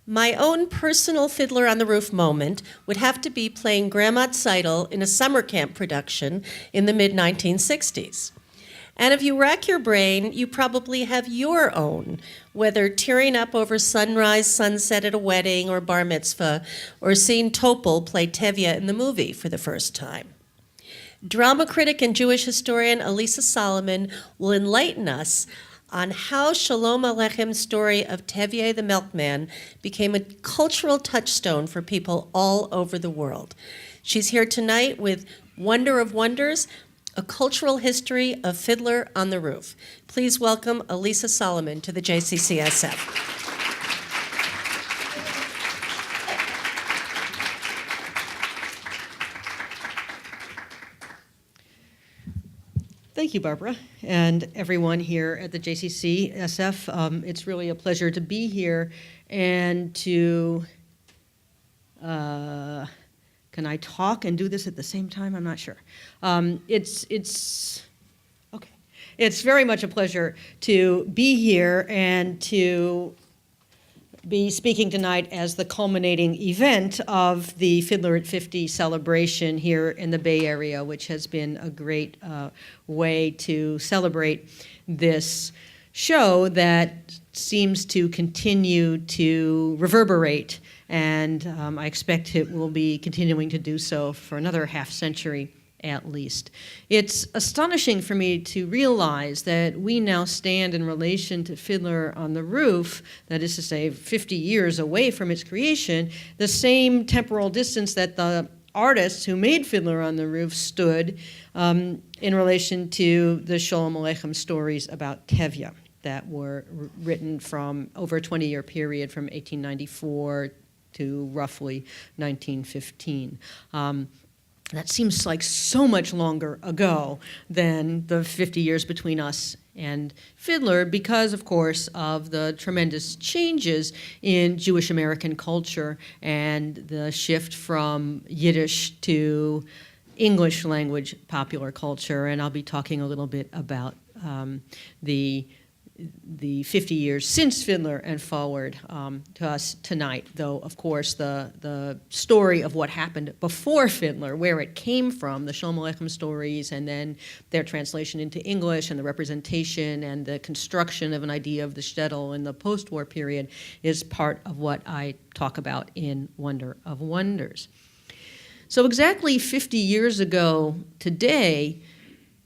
My own personal Fiddler on the Roof moment would have to be playing Grandma Seidel in a summer camp production in the mid-1960s. And if you rack your brain, you probably have your own, whether tearing up over sunrise, sunset at a wedding or bar mitzvah, or seeing Topol play Tevye in the movie for the first time. Drama critic and Jewish historian Alisa Solomon will enlighten us on how Sholem Aleichem's story of Tevye the Milkman became a cultural touchstone for people all over the world. She's here tonight with Wonder of Wonders, a cultural history of Fiddler on the Roof. Please welcome Alisa Solomon to the JCCSF. Thank you, Barbara, and everyone here at the JCCSF. It's really a pleasure to be here and to, can I talk and do this at the same time? I'm not sure. It's very much a pleasure to be here and to be speaking tonight as the culminating event of the Fiddler at 50 celebration here in the Bay Area, which has been a great way to celebrate this show that seems to continue to reverberate, and I expect it will be continuing to do so for another half century at least. It's astonishing for me to realize that we now stand in relation to Fiddler on the Roof, that is to say 50 years away from its creation, the same temporal distance that the artists who made Fiddler on the Roof stood in relation to the Sholem Aleichem stories about Tevye that were written from over a 20-year period from 1894 to roughly 1915. That seems like so much longer ago than the 50 years between us and Fiddler because, of course, of the tremendous changes in Jewish American culture and the shift from Yiddish to English language popular culture. And I'll be talking a little bit about the 50 years since Fiddler and forward to us tonight, though, of course, the story of what happened before Fiddler, where it came from, the Sholem Aleichem stories, and then their translation into English and the representation and the construction of an idea of the shtetl in the post-war period is part of what I talk about in Wonder of Wonders. So exactly 50 years ago today,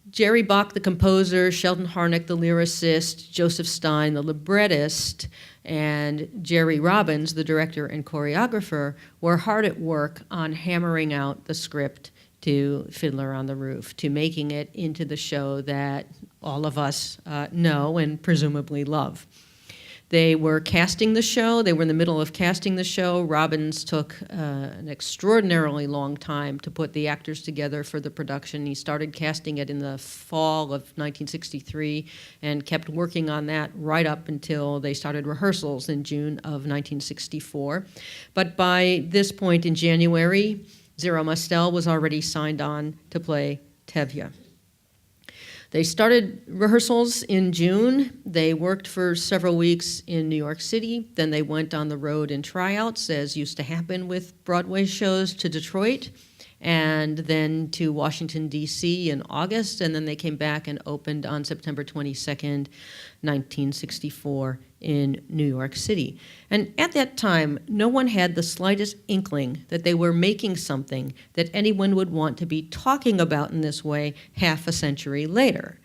Jerry Bach, the composer, Sheldon Harnick, the lyricist, Joseph Stein, the librettist, and Jerry Robbins, the director and choreographer, were hard at work on hammering out the script to Fiddler on the Roof, to making it into the show that all of us know and presumably love. They were casting the show. They were in the middle of casting the show. Robbins took an extraordinarily long time to put the actors together for the production. He started casting it in the fall of 1963 and kept working on that right up until they started rehearsals in June of 1964. But by this point in January, Zero Mostel was already signed on to play Tevye. They started rehearsals in June. They worked for several weeks in New York City. Then they went on the road in tryouts, as used to happen with Broadway shows, to Detroit, and then to Washington, D.C. in August. And then they came back and opened on September 22nd, 1964 in New York City. And at that time, no one had the slightest inkling that they were making something that anyone would want to be talking about in this way half a century later.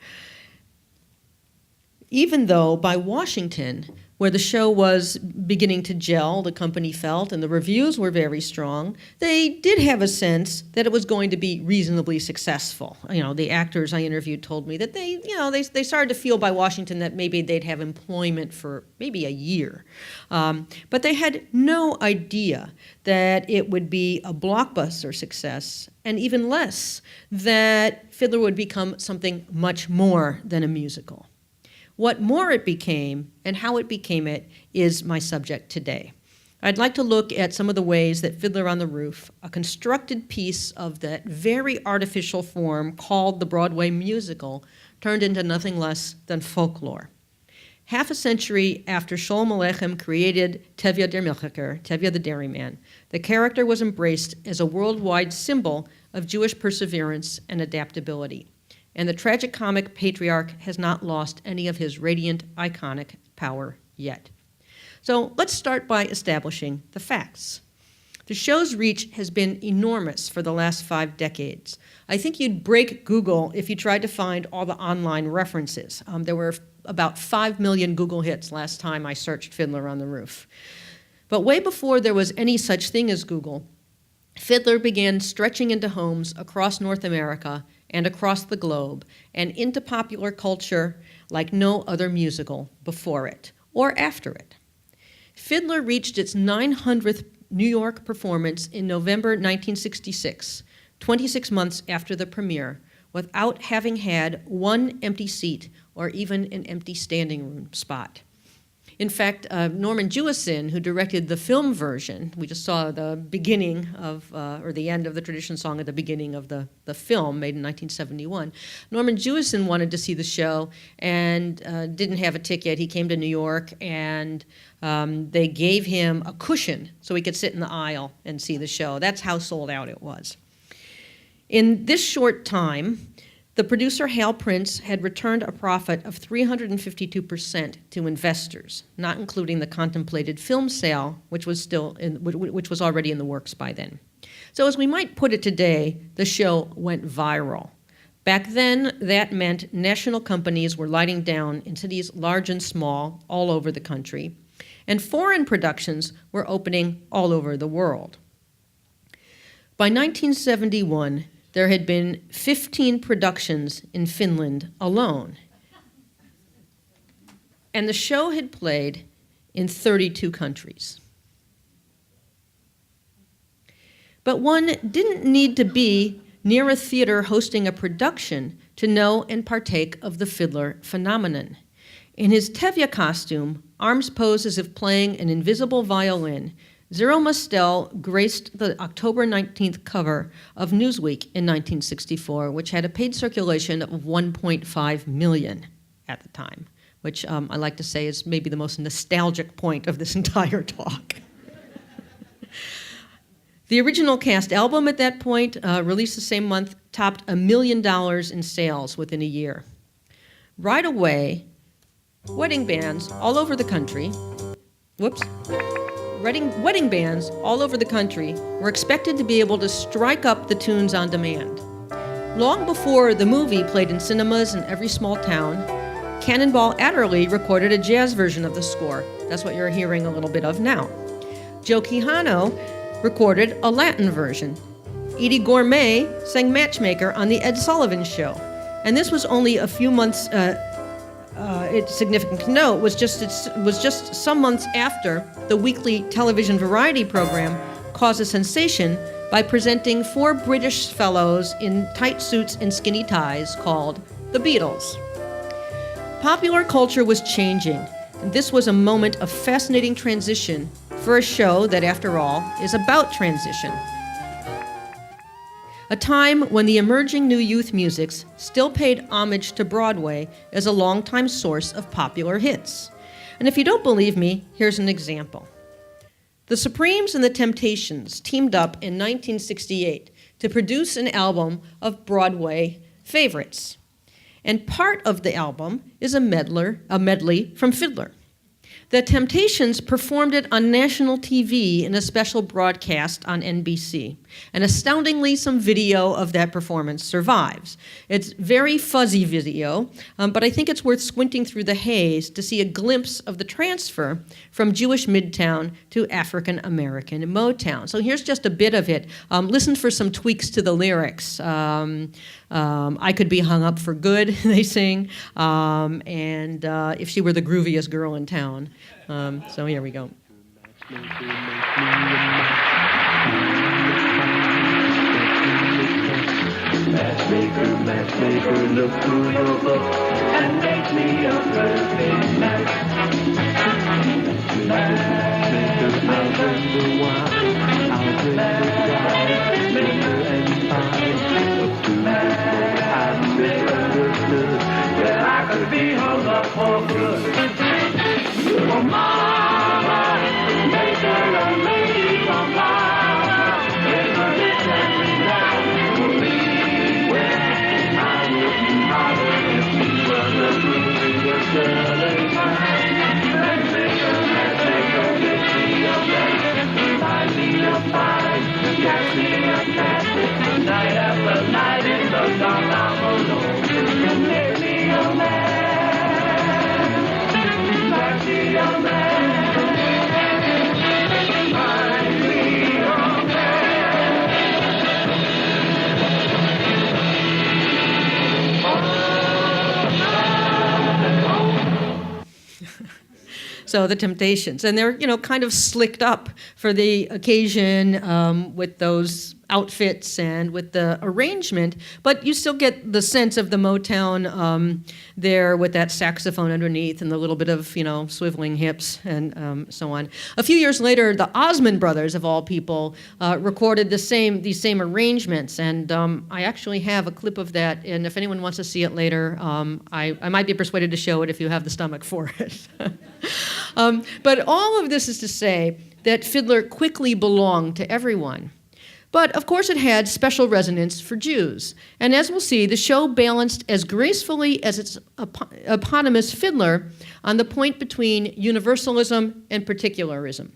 Even though by Washington, where the show was beginning to gel, the company felt, and the reviews were very strong, they did have a sense that it was going to be reasonably successful. You know, the actors I interviewed told me that they started to feel by Washington that maybe they'd have employment for maybe a year. But they had no idea that it would be a blockbuster success, and even less that Fiddler would become something much more than a musical. What more it became and how it became it is my subject today. I'd like to look at some of the ways that Fiddler on the Roof, a constructed piece of that very artificial form called the Broadway musical, turned into nothing less than folklore. Half a century after Sholem Aleichem created Tevye the Dairyman, the character was embraced as a worldwide symbol of Jewish perseverance and adaptability. And the tragicomic patriarch has not lost any of his radiant, iconic power yet. So let's start by establishing the facts. The show's reach has been enormous for the last 5 decades. I think you'd break Google if you tried to find all the online references. There were about 5 million Google hits last time I searched Fiddler on the Roof. But way before there was any such thing as Google, Fiddler began stretching into homes across North America and across the globe and into popular culture like no other musical before it or after it. Fiddler reached its 900th New York performance in November 1966, 26 months after the premiere, without having had one empty seat or even an empty standing room spot. In fact, Norman Jewison, who directed the film version, we just saw the beginning of, or the end of the tradition song at the beginning of the film made in 1971. Norman Jewison wanted to see the show and didn't have a ticket. He came to New York and they gave him a cushion so he could sit in the aisle and see the show. That's how sold out it was. In this short time, the producer, Hal Prince, had returned a profit of 352% to investors, not including the contemplated film sale, which was already in the works by then. So as we might put it today, the show went viral. Back then, that meant national companies were lighting down in cities large and small all over the country, and foreign productions were opening all over the world. By 1971, there had been 15 productions in Finland alone. And the show had played in 32 countries. But one didn't need to be near a theater hosting a production to know and partake of the fiddler phenomenon. In his Tevye costume, arms posed as if playing an invisible violin, Zero Mostel graced the October 19th cover of Newsweek in 1964, which had a paid circulation of 1.5 million at the time, which I like to say is maybe the most nostalgic point of this entire talk. The original cast album at that point, released the same month, topped $1 million in sales within a year. Right away, wedding bands all over the country, wedding bands all over the country were expected to be able to strike up the tunes on demand. Long before the movie played in cinemas in every small town, Cannonball Adderley recorded a jazz version of the score. That's what you're hearing a little bit of now. Joe Quijano recorded a Latin version. Edie Gourmet sang Matchmaker on The Ed Sullivan Show. And this was only a few months, it's significant to note, was just some months after the weekly television variety program caused a sensation by presenting 4 British fellows in tight suits and skinny ties called The Beatles. Popular culture was changing, and this was a moment of fascinating transition for a show that, after all, is about transition. A time when the emerging new youth musics still paid homage to Broadway as a longtime source of popular hits. And if you don't believe me, here's an example. The Supremes and the Temptations teamed up in 1968 to produce an album of Broadway favorites. And part of the album is a medley from Fiddler. The Temptations performed it on national TV in a special broadcast on NBC. And astoundingly, some video of that performance survives. It's very fuzzy video, but I think it's worth squinting through the haze to see a glimpse of the transfer from Jewish Midtown to African American Motown. So here's just a bit of it. Listen for some tweaks to the lyrics. I could be hung up for good, they sing, and if she were the grooviest girl in town. So here we go. Matchmaker, matchmaker, look through your book and make me a perfect match. Matchmaker, I'll bring the wine, I'll bring the matchmaker and fine. I'm misunderstood, yeah, I could be hung up for good. Oh, mama, make her a lady from mama. If her lips and now will be where I wouldn't bother if she was a groove in your selling time. Let's make her, get me a bed, buy me a pie, get me a cat. Night after night in the dark I'm alone. Make me a man, make me a man, find me a So the Temptations, and they're kind of slicked up for the occasion with those outfits and with the arrangement, but you still get the sense of the Motown there with that saxophone underneath and the little bit of swiveling hips and so on. A few years later, the Osmond brothers, of all people, recorded these same arrangements, and I actually have a clip of that. And if anyone wants to see it later, I might be persuaded to show it if you have the stomach for it. But all of this is to say that Fiddler quickly belonged to everyone. But, of course, it had special resonance for Jews. And as we'll see, the show balanced as gracefully as its eponymous Fiddler on the point between universalism and particularism.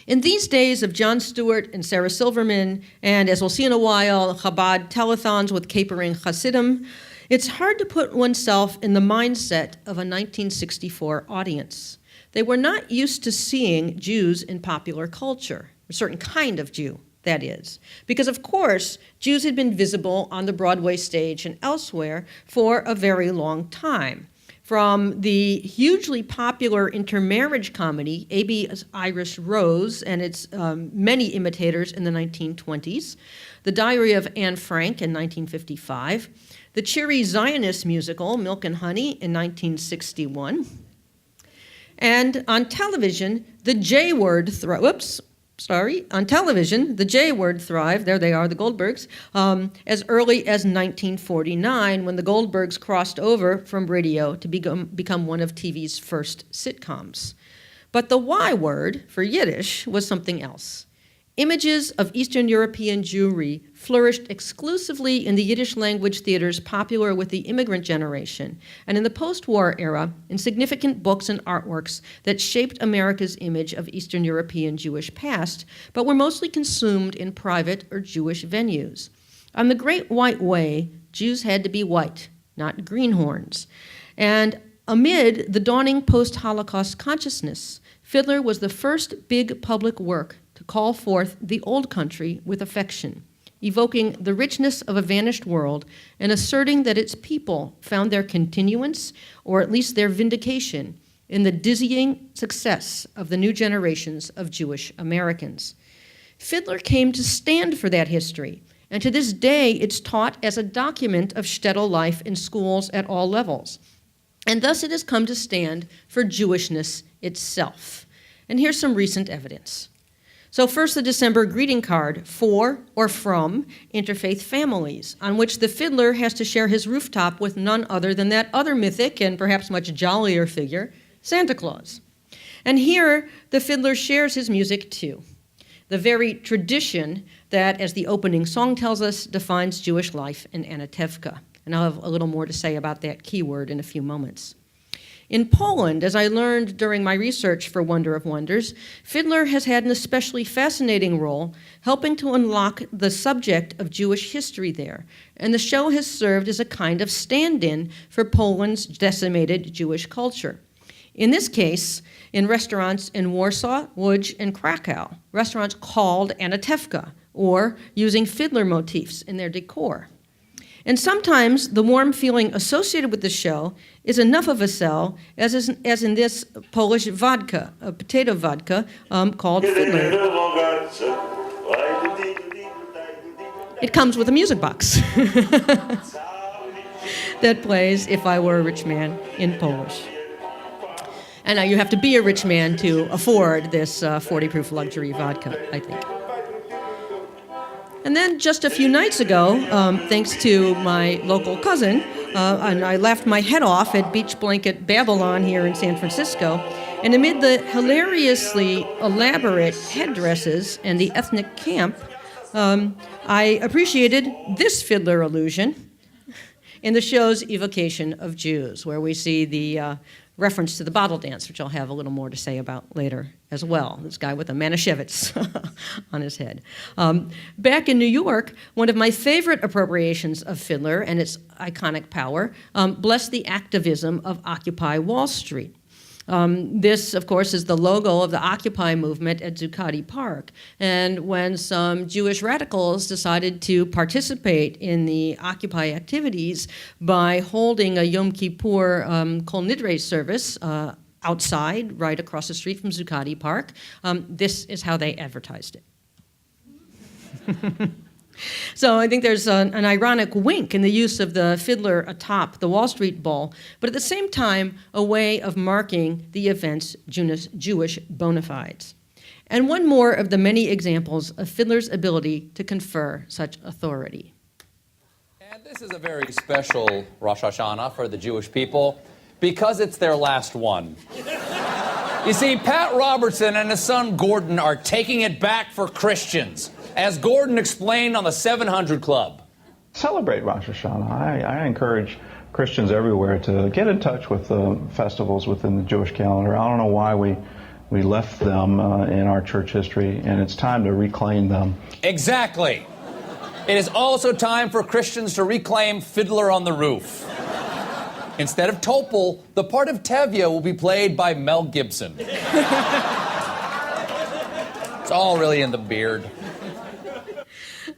In these days of Jon Stewart and Sarah Silverman, and as we'll see in a while, Chabad telethons with capering Hasidim, it's hard to put oneself in the mindset of a 1964 audience. They were not used to seeing Jews in popular culture, a certain kind of Jew, that is. Because, of course, Jews had been visible on the Broadway stage and elsewhere for a very long time. From the hugely popular intermarriage comedy, A.B.'s Irish Rose, and its many imitators in the 1920s, The Diary of Anne Frank in 1955, the cheery Zionist musical, Milk and Honey, in 1961, and on television, the J-word thrived, there they are, the Goldbergs, as early as 1949, when the Goldbergs crossed over from radio to become one of TV's first sitcoms. But the Y word, for Yiddish, was something else. Images of Eastern European Jewry flourished exclusively in the Yiddish language theaters popular with the immigrant generation, and in the post-war era, in significant books and artworks that shaped America's image of Eastern European Jewish past, but were mostly consumed in private or Jewish venues. On the Great White Way, Jews had to be white, not greenhorns. And amid the dawning post-Holocaust consciousness, Fiddler was the first big public work to call forth the old country with affection, evoking the richness of a vanished world and asserting that its people found their continuance, or at least their vindication, in the dizzying success of the new generations of Jewish Americans. Fiddler came to stand for that history, and to this day it's taught as a document of shtetl life in schools at all levels. And thus it has come to stand for Jewishness itself. And here's some recent evidence. So first, the December greeting card for or from interfaith families, on which the fiddler has to share his rooftop with none other than that other mythic and perhaps much jollier figure, Santa Claus. And here, the fiddler shares his music too, the very tradition that, as the opening song tells us, defines Jewish life in Anatevka. And I'll have a little more to say about that keyword in a few moments. In Poland, as I learned during my research for Wonder of Wonders, Fiddler has had an especially fascinating role helping to unlock the subject of Jewish history there, and the show has served as a kind of stand-in for Poland's decimated Jewish culture. In this case, in restaurants in Warsaw, Łódź, and Krakow, restaurants called Anatevka, or using fiddler motifs in their decor. And sometimes the warm feeling associated with the show is enough of a sell, as in this Polish vodka, a potato vodka called Fiddler. It comes with a music box that plays If I Were a Rich Man in Polish. And now you have to be a rich man to afford this 40-proof luxury vodka, I think. And then just a few nights ago, thanks to my local cousin, and I laughed my head off at Beach Blanket Babylon here in San Francisco, And amid the hilariously elaborate headdresses and the ethnic camp, I appreciated this fiddler allusion in the show's evocation of Jews, where we see the reference to the bottle dance, which I'll have a little more to say about later as well. This guy with a Manischewitz on his head. Back in New York, one of my favorite appropriations of Fiddler and its iconic power blessed the activism of Occupy Wall Street. This, of course, is the logo of the Occupy movement at Zuccotti Park. And when some Jewish radicals decided to participate in the Occupy activities by holding a Yom Kippur Kol Nidre service outside, right across the street from Zuccotti Park, this is how they advertised it. So I think there's an ironic wink in the use of the fiddler atop the Wall Street ball, but at the same time, a way of marking the event's Jewish bona fides. And one more of the many examples of Fiddler's ability to confer such authority. And this is a very special Rosh Hashanah for the Jewish people because it's their last one. You see, Pat Robertson and his son Gordon are taking it back for Christians, as Gordon explained on the 700 Club. Celebrate Rosh Hashanah. I encourage Christians everywhere to get in touch with the festivals within the Jewish calendar. I don't know why we left them in our church history, and it's time to reclaim them. Exactly. It is also time for Christians to reclaim Fiddler on the Roof. Instead of Topol, the part of Tevye will be played by Mel Gibson. It's all really in the beard.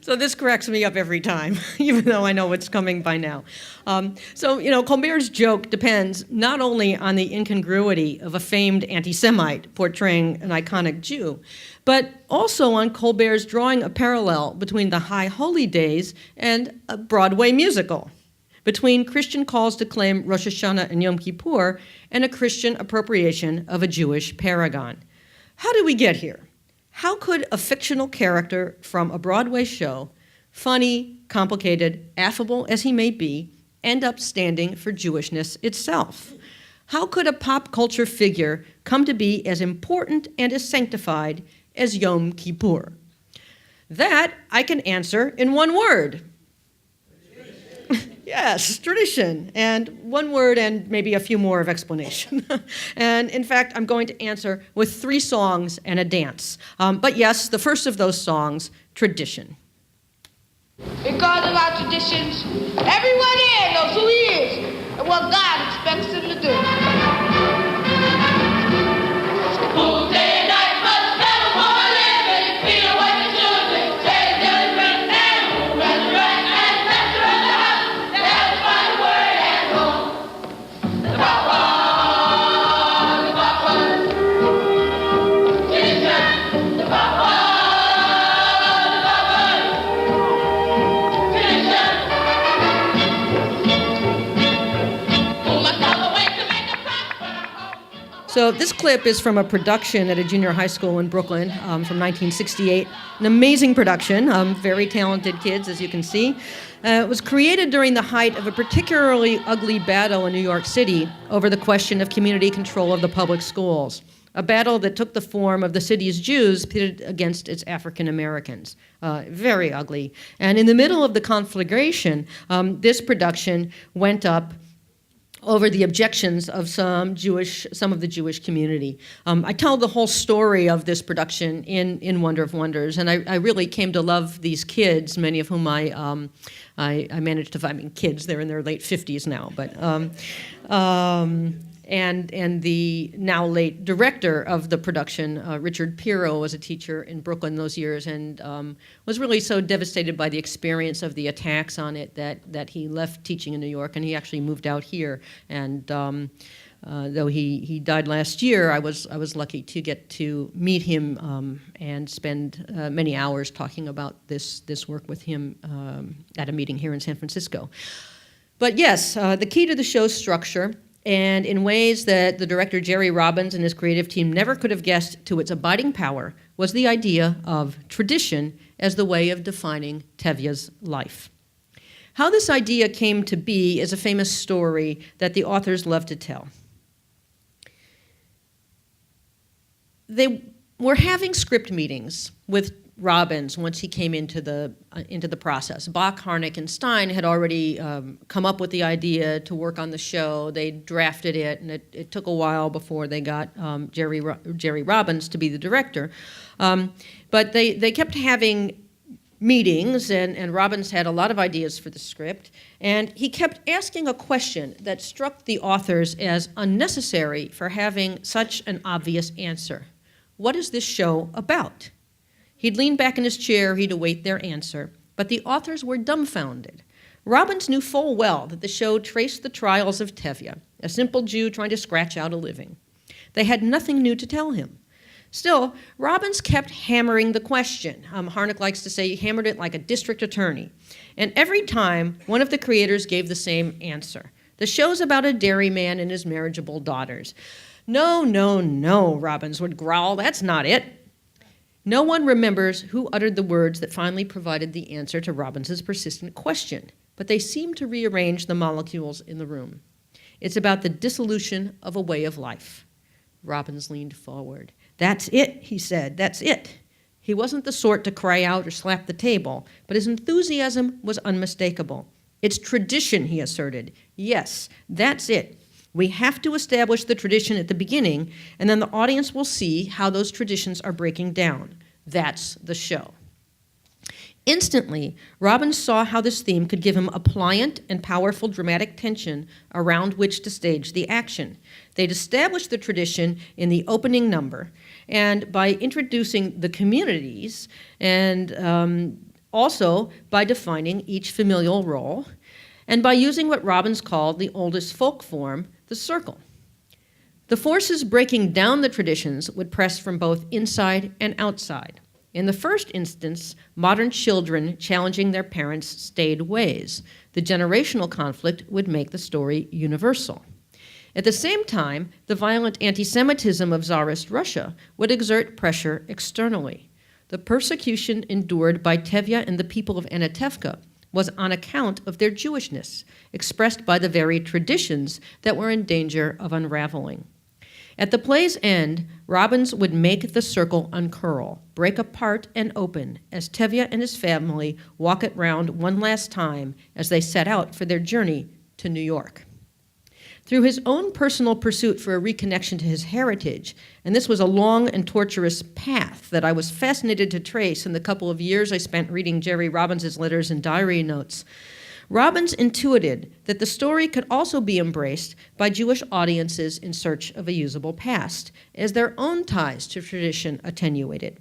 So this cracks me up every time, even though I know what's coming by now. Colbert's joke depends not only on the incongruity of a famed anti-Semite portraying an iconic Jew, but also on Colbert's drawing a parallel between the High Holy Days and a Broadway musical, between Christian calls to claim Rosh Hashanah and Yom Kippur and a Christian appropriation of a Jewish paragon. How did we get here? How could a fictional character from a Broadway show, funny, complicated, affable as he may be, end up standing for Jewishness itself? How could a pop culture figure come to be as important and as sanctified as Yom Kippur? That I can answer in one word. Yes, tradition, and one word and maybe a few more of explanation. And in fact, I'm going to answer with 3 songs and a dance. But yes, the first of those songs, tradition. Because of our traditions, everyone here knows who he is and what God expects him to do. Tuesday night must never for a living, Peter what the children, Jay, Dilly, Brent, and resurrect and master of the house, that's my word at home. The Papa, tradition, the Papa. So this clip is from a production at a junior high school in Brooklyn from 1968. An amazing production, very talented kids, as you can see. It was created during the height of a particularly ugly battle in New York City over the question of community control of the public schools, a battle that took the form of the city's Jews pitted against its African Americans. Very ugly. And in the middle of the conflagration, this production went up over the objections of some of the Jewish community. I tell the whole story of this production in Wonder of Wonders, and I really came to love these kids, many of whom I managed to find. I mean, kids, they're in their late 50s now, but and the now late director of the production, Richard Pirro, was a teacher in Brooklyn those years and was really so devastated by the experience of the attacks on it that he left teaching in New York and he actually moved out here. And though he died last year, I was lucky to get to meet him and spend many hours talking about this work with him at a meeting here in San Francisco. But yes, the key to the show's structure, and in ways that the director Jerry Robbins and his creative team never could have guessed to its abiding power, was the idea of tradition as the way of defining Tevye's life. How this idea came to be is a famous story that the authors love to tell. they were having script meetings with Robbins once he came into the process. Bach, Harnick, and Stein had already come up with the idea to work on the show. They drafted it, and it took a while before they got Jerry Robbins to be the director. But they kept having meetings, and Robbins had a lot of ideas for the script, and he kept asking a question that struck the authors as unnecessary for having such an obvious answer. What is this show about? He'd lean back in his chair, he'd await their answer, but the authors were dumbfounded. Robbins knew full well that the show traced the trials of Tevye, a simple Jew trying to scratch out a living. They had nothing new to tell him. Still, Robbins kept hammering the question. Harnick likes to say he hammered it like a district attorney. And every time, one of the creators gave the same answer. The show's about a dairyman and his marriageable daughters. No, no, no, Robbins would growl, that's not it. No one remembers who uttered the words that finally provided the answer to Robbins's persistent question, but they seem to rearrange the molecules in the room. It's about the dissolution of a way of life. Robbins leaned forward. That's it, he said, that's it. He wasn't the sort to cry out or slap the table, but his enthusiasm was unmistakable. It's tradition, he asserted. Yes, that's it. We have to establish the tradition at the beginning, and then the audience will see how those traditions are breaking down. That's the show. Instantly, Robbins saw how this theme could give him a pliant and powerful dramatic tension around which to stage the action. They'd established the tradition in the opening number, and by introducing the communities, and also by defining each familial role, and by using what Robbins called the oldest folk form, the circle. The forces breaking down the traditions would press from both inside and outside. In the first instance, modern children challenging their parents' staid ways. The generational conflict would make the story universal. At the same time, the violent anti-Semitism of Tsarist Russia would exert pressure externally. The persecution endured by Tevye and the people of Anatevka was on account of their Jewishness, expressed by the very traditions that were in danger of unraveling. At the play's end, Robbins would make the circle uncurl, break apart and open, as Tevye and his family walk it round one last time as they set out for their journey to New York. Through his own personal pursuit for a reconnection to his heritage, and this was a long and torturous path that I was fascinated to trace in the couple of years I spent reading Jerry Robbins's letters and diary notes, Robbins intuited that the story could also be embraced by Jewish audiences in search of a usable past, as their own ties to tradition attenuated.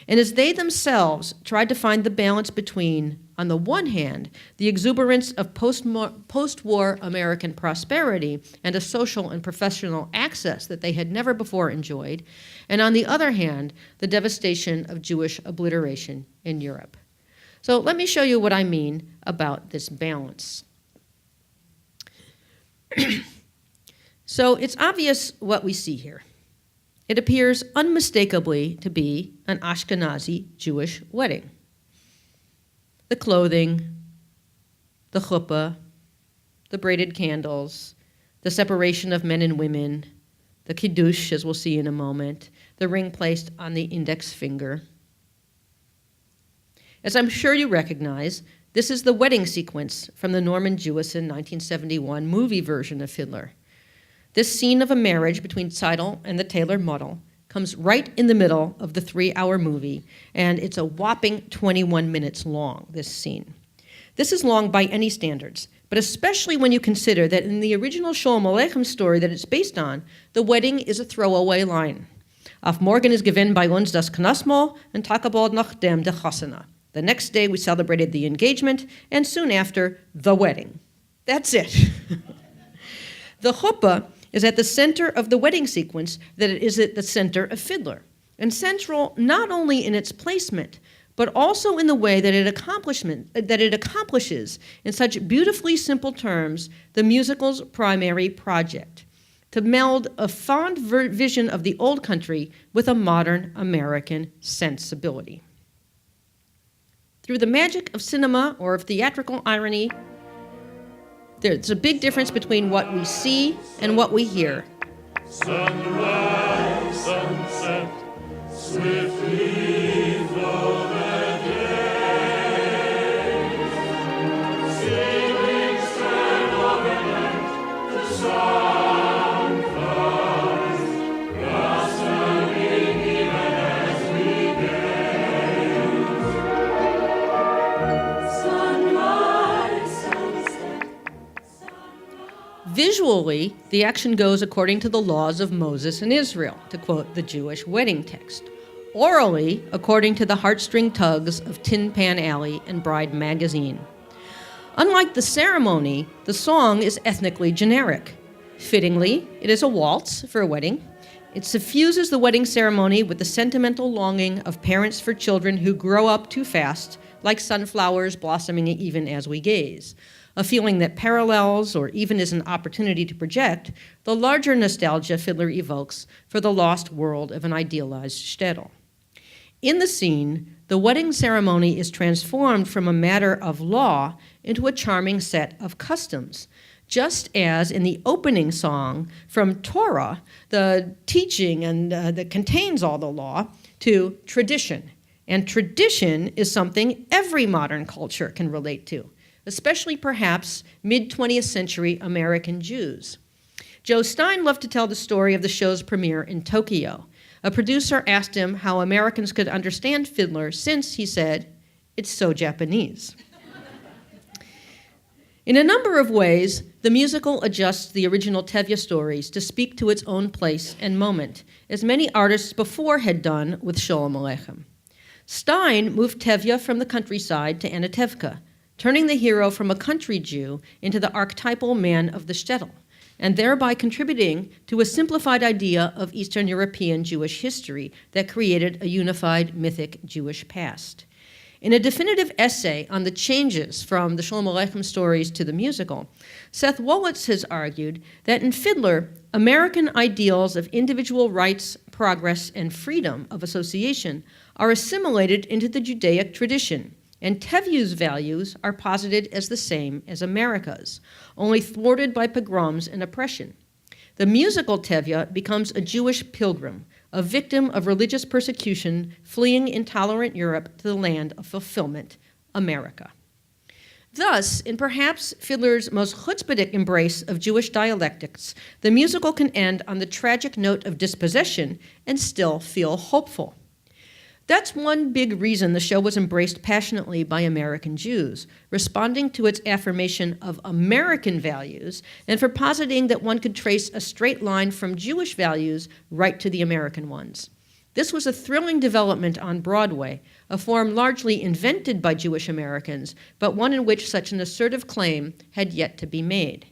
And as they themselves tried to find the balance between, on the one hand, the exuberance of post-war American prosperity and a social and professional access that they had never before enjoyed, and on the other hand, the devastation of Jewish obliteration in Europe. So let me show you what I mean about this balance. So it's obvious what we see here. It appears unmistakably to be an Ashkenazi Jewish wedding. The clothing, the chuppah, the braided candles, the separation of men and women, the kiddush, as we'll see in a moment, the ring placed on the index finger. As I'm sure you recognize, this is the wedding sequence from the Norman Jewison 1971 movie version of Fiddler. This scene of a marriage between Seidel and the tailor model comes right in the middle of the 3-hour movie, and it's a whopping 21 minutes long, this scene. This is long by any standards, but especially when you consider that in the original Sholem Aleichem story that it's based on, the wedding is a throwaway line. Auf morgen ist gewinn bei uns das Knasmal and takabald nach dem de Chasana. The next day we celebrated the engagement, and soon after, the wedding. That's it. The chuppah is at the center of the wedding sequence that it is at the center of Fiddler, and central not only in its placement, but also in the way that it accomplishes, in such beautifully simple terms, the musical's primary project, to meld a fond vision of the old country with a modern American sensibility. Through the magic of cinema or of theatrical irony, there's a big difference between what we see and what we hear. Sunrise, sunset, Swiftly flow the days, sailing strand over night to song flies, blossoming even as we gaze. Sunrise, sunset, sunrise. Visually, the action goes according to the laws of Moses and Israel, to quote the Jewish wedding text. Orally, according to the heartstring tugs of Tin Pan Alley and Bride magazine. Unlike the ceremony, the song is ethnically generic. Fittingly, it is a waltz for a wedding. It suffuses the wedding ceremony with the sentimental longing of parents for children who grow up too fast, like sunflowers blossoming even as we gaze. A feeling that parallels, or even is an opportunity to project, the larger nostalgia Fiddler evokes for the lost world of an idealized shtetl. In the scene, the wedding ceremony is transformed from a matter of law into a charming set of customs, just as in the opening song from Torah, the teaching and that contains all the law, to tradition. And tradition is something every modern culture can relate to, especially perhaps mid-20th century American Jews. Joe Stein loved to tell the story of the show's premiere in Tokyo. A producer asked him how Americans could understand Fiddler since, he said, it's so Japanese. In a number of ways, the musical adjusts the original Tevye stories to speak to its own place and moment, as many artists before had done with Sholem Aleichem. Stein moved Tevye from the countryside to Anatevka, turning the hero from a country Jew into the archetypal man of the shtetl, and thereby contributing to a simplified idea of Eastern European Jewish history that created a unified mythic Jewish past. In a definitive essay on the changes from the Sholem Aleichem stories to the musical, Seth Wolitz has argued that in Fiddler, American ideals of individual rights, progress, and freedom of association are assimilated into the Judaic tradition, and Tevye's values are posited as the same as America's, only thwarted by pogroms and oppression. The musical Tevye becomes a Jewish pilgrim, a victim of religious persecution, fleeing intolerant Europe to the land of fulfillment, America. Thus, in perhaps Fiddler's most chutzpahdik embrace of Jewish dialectics, the musical can end on the tragic note of dispossession and still feel hopeful. That's one big reason the show was embraced passionately by American Jews, responding to its affirmation of American values and for positing that one could trace a straight line from Jewish values right to the American ones. This was a thrilling development on Broadway, a form largely invented by Jewish Americans, but one in which such an assertive claim had yet to be made.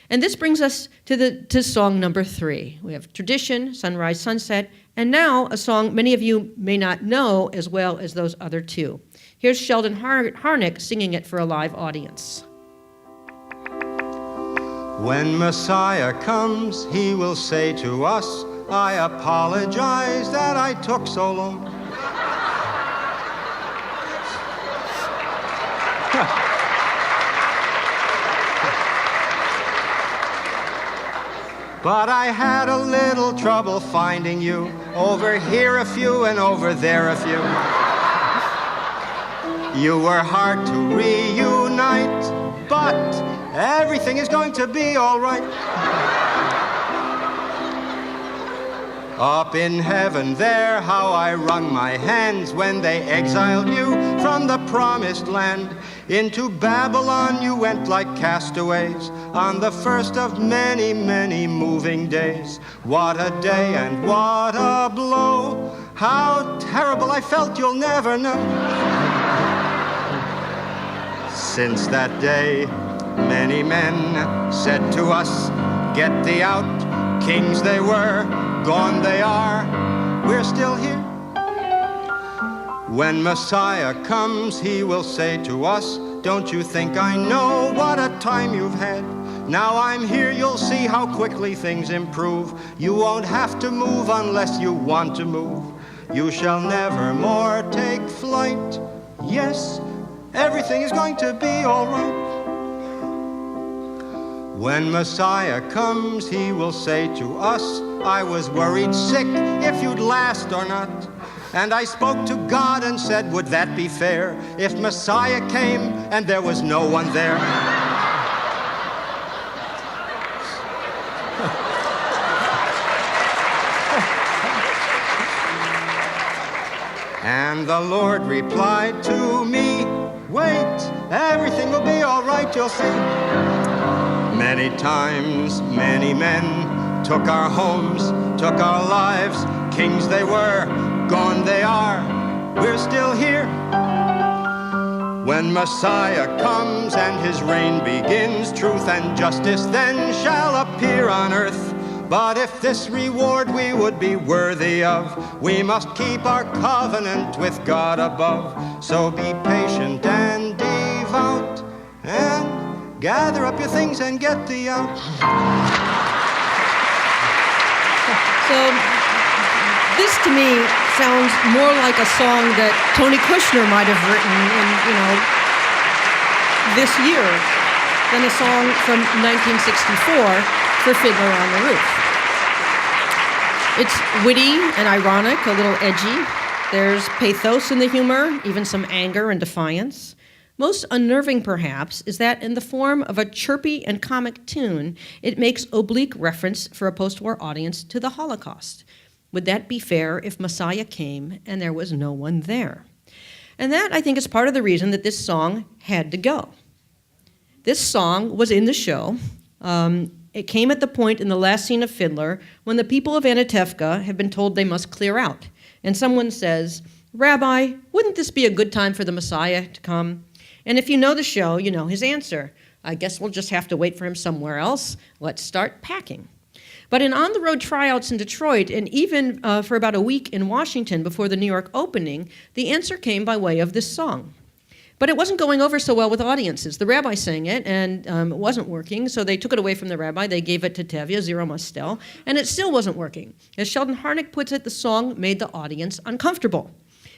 And this brings us to song number 3. We have Tradition, Sunrise, Sunset, and now a song many of you may not know as well as those other two. Here's Sheldon Harnick singing it for a live audience. When Messiah comes, he will say to us, I apologize that I took so long. But I had a little trouble finding you. Over here a few and over there a few. You were hard to reunite, but everything is going to be all right. Up in heaven there, how I wrung my hands when they exiled you from the promised land. Into Babylon you went like castaways on the first of many, many moving days. What a day and what a blow. How terrible I felt you'll never know. Since that day, many men said to us, get thee out. Kings they were, gone they are, we're still here. When Messiah comes, he will say to us, don't you think I know what a time you've had? Now I'm here, you'll see how quickly things improve. You won't have to move unless you want to move. You shall never more take flight. Yes, everything is going to be all right. When Messiah comes, he will say to us, I was worried sick if you'd last or not. And I spoke to God and said, would that be fair if Messiah came and there was no one there? And the Lord replied to me, wait, everything will be all right, you'll see. Many times, many men took our homes, took our lives. Kings they were, gone they are, we're still here. When Messiah comes and his reign begins, truth and justice then shall appear on earth. But if this reward we would be worthy of, we must keep our covenant with God above. So be patient and devout, and gather up your things and get thee out. So this to me sounds more like a song that Tony Kushner might have written in, this year than a song from 1964 for Fiddler on the Roof. It's witty and ironic, a little edgy. There's pathos in the humor, even some anger and defiance. Most unnerving, perhaps, is that in the form of a chirpy and comic tune, it makes oblique reference for a post-war audience to the Holocaust. Would that be fair if Messiah came and there was no one there? And that, I think, is part of the reason that this song had to go. This song was in the show. It came at the point in the last scene of Fiddler when the people of Anatevka have been told they must clear out. And someone says, Rabbi, wouldn't this be a good time for the Messiah to come? And if you know the show, you know his answer. I guess we'll just have to wait for him somewhere else. Let's start packing. But in on-the-road tryouts in Detroit, and even for about a week in Washington before the New York opening, the answer came by way of this song. But it wasn't going over so well with audiences. The rabbi sang it, and it wasn't working, so they took it away from the rabbi. They gave it to Tevye, Zero Mustel, and it still wasn't working. As Sheldon Harnick puts it, the song made the audience uncomfortable.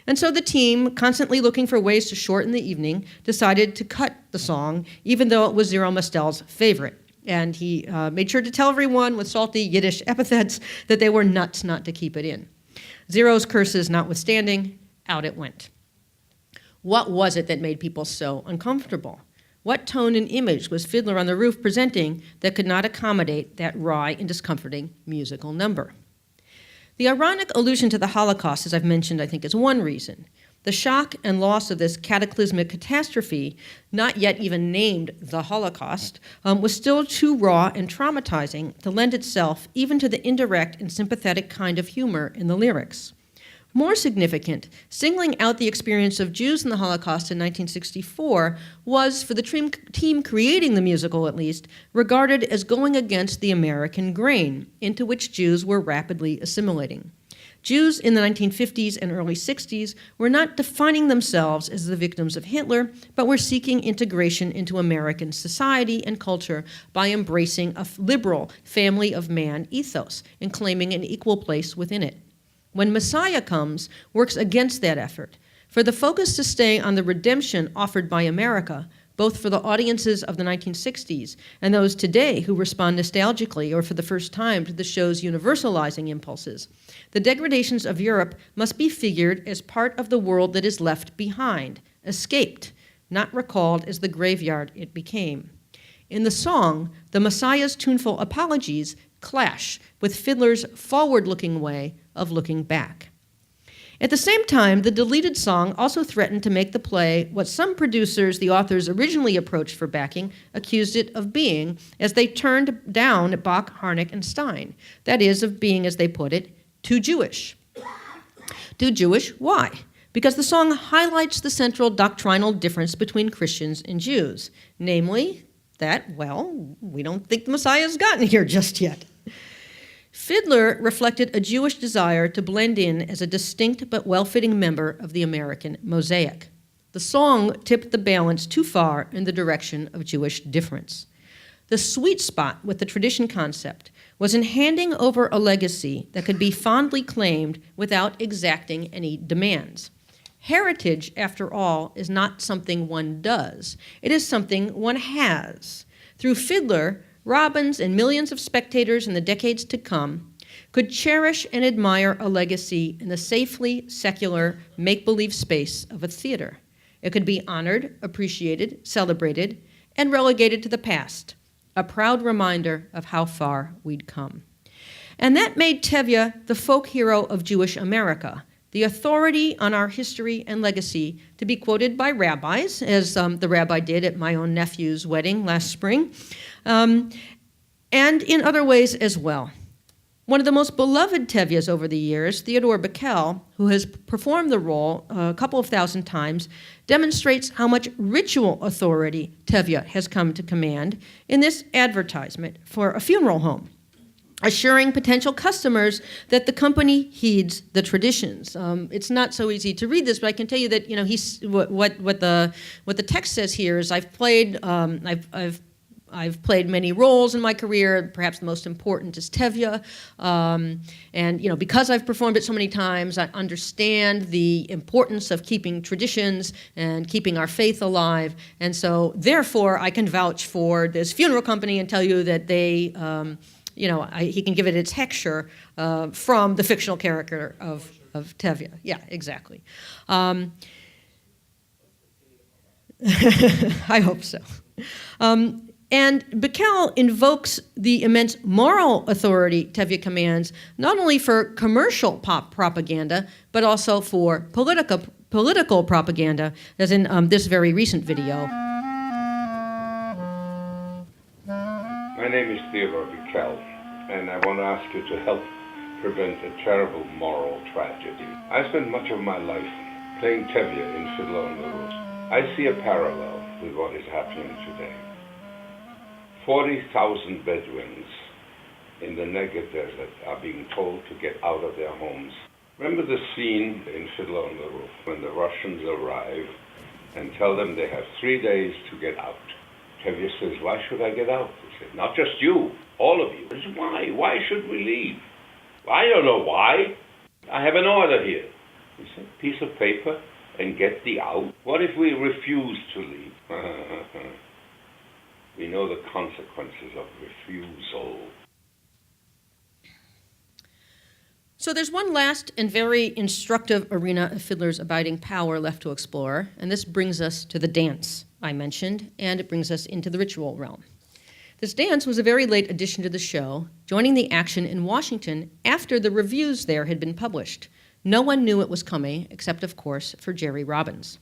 And so the team, constantly looking for ways to shorten the evening, decided to cut the song, even though it was Zero Mustel's favorite. And he made sure to tell everyone with salty Yiddish epithets that they were nuts not to keep it in. Zero's curses notwithstanding, out it went. What was it that made people so uncomfortable? What tone and image was Fiddler on the Roof presenting that could not accommodate that wry and discomforting musical number? The ironic allusion to the Holocaust, as I've mentioned, I think is one reason. The shock and loss of this cataclysmic catastrophe, not yet even named the Holocaust, was still too raw and traumatizing to lend itself even to the indirect and sympathetic kind of humor in the lyrics. More significant, singling out the experience of Jews in the Holocaust in 1964 was, for the team creating the musical at least, regarded as going against the American grain, into which Jews were rapidly assimilating. Jews in the 1950s and early 60s were not defining themselves as the victims of Hitler, but were seeking integration into American society and culture by embracing a liberal family of man ethos and claiming an equal place within it. When Messiah comes, works against that effort, for the focus to stay on the redemption offered by America, both for the audiences of the 1960s and those today who respond nostalgically or for the first time to the show's universalizing impulses. The degradations of Europe must be figured as part of the world that is left behind, escaped, not recalled as the graveyard it became. In the song, the Messiah's tuneful apologies clash with Fiddler's forward-looking way of looking back. At the same time, the deleted song also threatened to make the play what some producers, the authors originally approached for backing, accused it of being, as they turned down Bach, Harnick, and Stein. That is, of being, as they put it, too Jewish. Too Jewish? Why? Because the song highlights the central doctrinal difference between Christians and Jews, namely that, well, we don't think the Messiah's gotten here just yet. Fiddler reflected a Jewish desire to blend in as a distinct but well-fitting member of the American mosaic. The song tipped the balance too far in the direction of Jewish difference. The sweet spot with the tradition concept was in handing over a legacy that could be fondly claimed without exacting any demands. Heritage, after all, is not something one does. It is something one has. Through Fiddler, Robbins and millions of spectators in the decades to come could cherish and admire a legacy in the safely secular make-believe space of a theater. It could be honored, appreciated, celebrated, and relegated to the past, a proud reminder of how far we'd come. And that made Tevye the folk hero of Jewish America, the authority on our history and legacy to be quoted by rabbis, as the rabbi did at my own nephew's wedding last spring, and in other ways as well. One of the most beloved Tevyes over the years, Theodore Bickel, who has performed the role a couple of thousand times, demonstrates how much ritual authority Tevye has come to command in this advertisement for a funeral home, assuring potential customers that the company heeds the traditions. It's not so easy to read this, but I can tell you that what the text says here is I've played many roles in my career. Perhaps the most important is Tevye, and because I've performed it so many times, I understand the importance of keeping traditions and keeping our faith alive. And so, therefore, I can vouch for this funeral company and tell you that they, he can give it its texture from the fictional character of Tevye. Yeah, exactly. I hope so. And Bickel invokes the immense moral authority Tevye commands, not only for commercial pop propaganda, but also for political propaganda, as in this very recent video. My name is Theodore Bickel, and I want to ask you to help prevent a terrible moral tragedy. I spent much of my life playing Tevye in Fiddler on the Roof. I see a parallel with what is happening today. 40,000 Bedouins in the Negev desert are being told to get out of their homes. Remember the scene in Fiddler on the Roof when the Russians arrive and tell them they have 3 days to get out. Tevye says, why should I get out? They say, not just you, all of you. He says, why? Why should we leave? I don't know why. I have an order here. He said, piece of paper and get the out. What if we refuse to leave? We know the consequences of refusal. So there's one last and very instructive arena of Fiddler's abiding power left to explore, and this brings us to the dance I mentioned, and it brings us into the ritual realm. This dance was a very late addition to the show, joining the action in Washington after the reviews there had been published. No one knew it was coming, except, of course, for Jerry Robbins.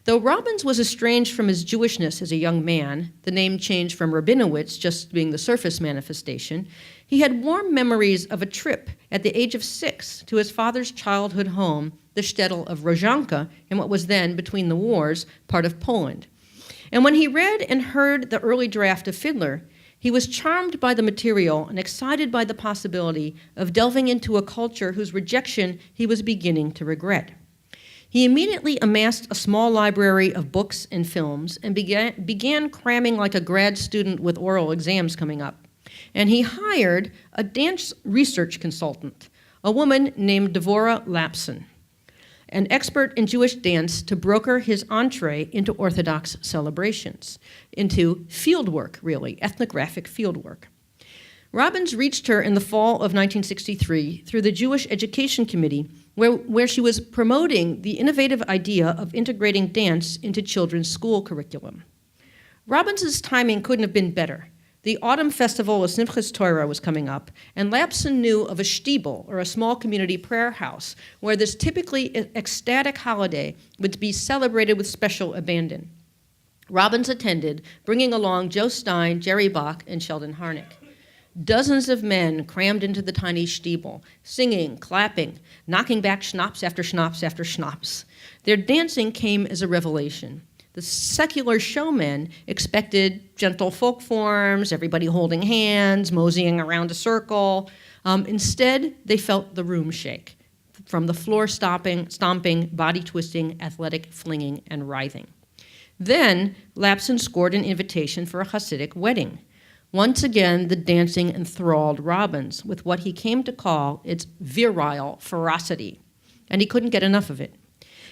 Though Robbins was estranged from his Jewishness as a young man, the name change from Rabinowitz just being the surface manifestation, he had warm memories of a trip at the age of 6 to his father's childhood home, the shtetl of Rozhanka, in what was then, between the wars, part of Poland. And when he read and heard the early draft of Fiddler, he was charmed by the material and excited by the possibility of delving into a culture whose rejection he was beginning to regret. He immediately amassed a small library of books and films and began cramming like a grad student with oral exams coming up. And he hired a dance research consultant, a woman named Devorah Lapson, an expert in Jewish dance, to broker his entree into Orthodox celebrations, into fieldwork, really, ethnographic fieldwork. Robbins reached her in the fall of 1963 through the Jewish Education Committee, where she was promoting the innovative idea of integrating dance into children's school curriculum. Robbins's timing couldn't have been better. The autumn festival of Simchas Torah was coming up, and Lapson knew of a shtibel, or a small community prayer house, where this typically ecstatic holiday would be celebrated with special abandon. Robbins attended, bringing along Joe Stein, Jerry Bach, and Sheldon Harnick. Dozens of men crammed into the tiny shtibel, singing, clapping, knocking back schnapps after schnapps after schnapps. Their dancing came as a revelation. The secular showmen expected gentle folk forms, everybody holding hands, moseying around a circle. Instead, they felt the room shake from the floor stomping, body-twisting, athletic flinging, and writhing. Then, Lapson scored an invitation for a Hasidic wedding. Once again, the dancing enthralled Robbins with what he came to call its virile ferocity, and he couldn't get enough of it.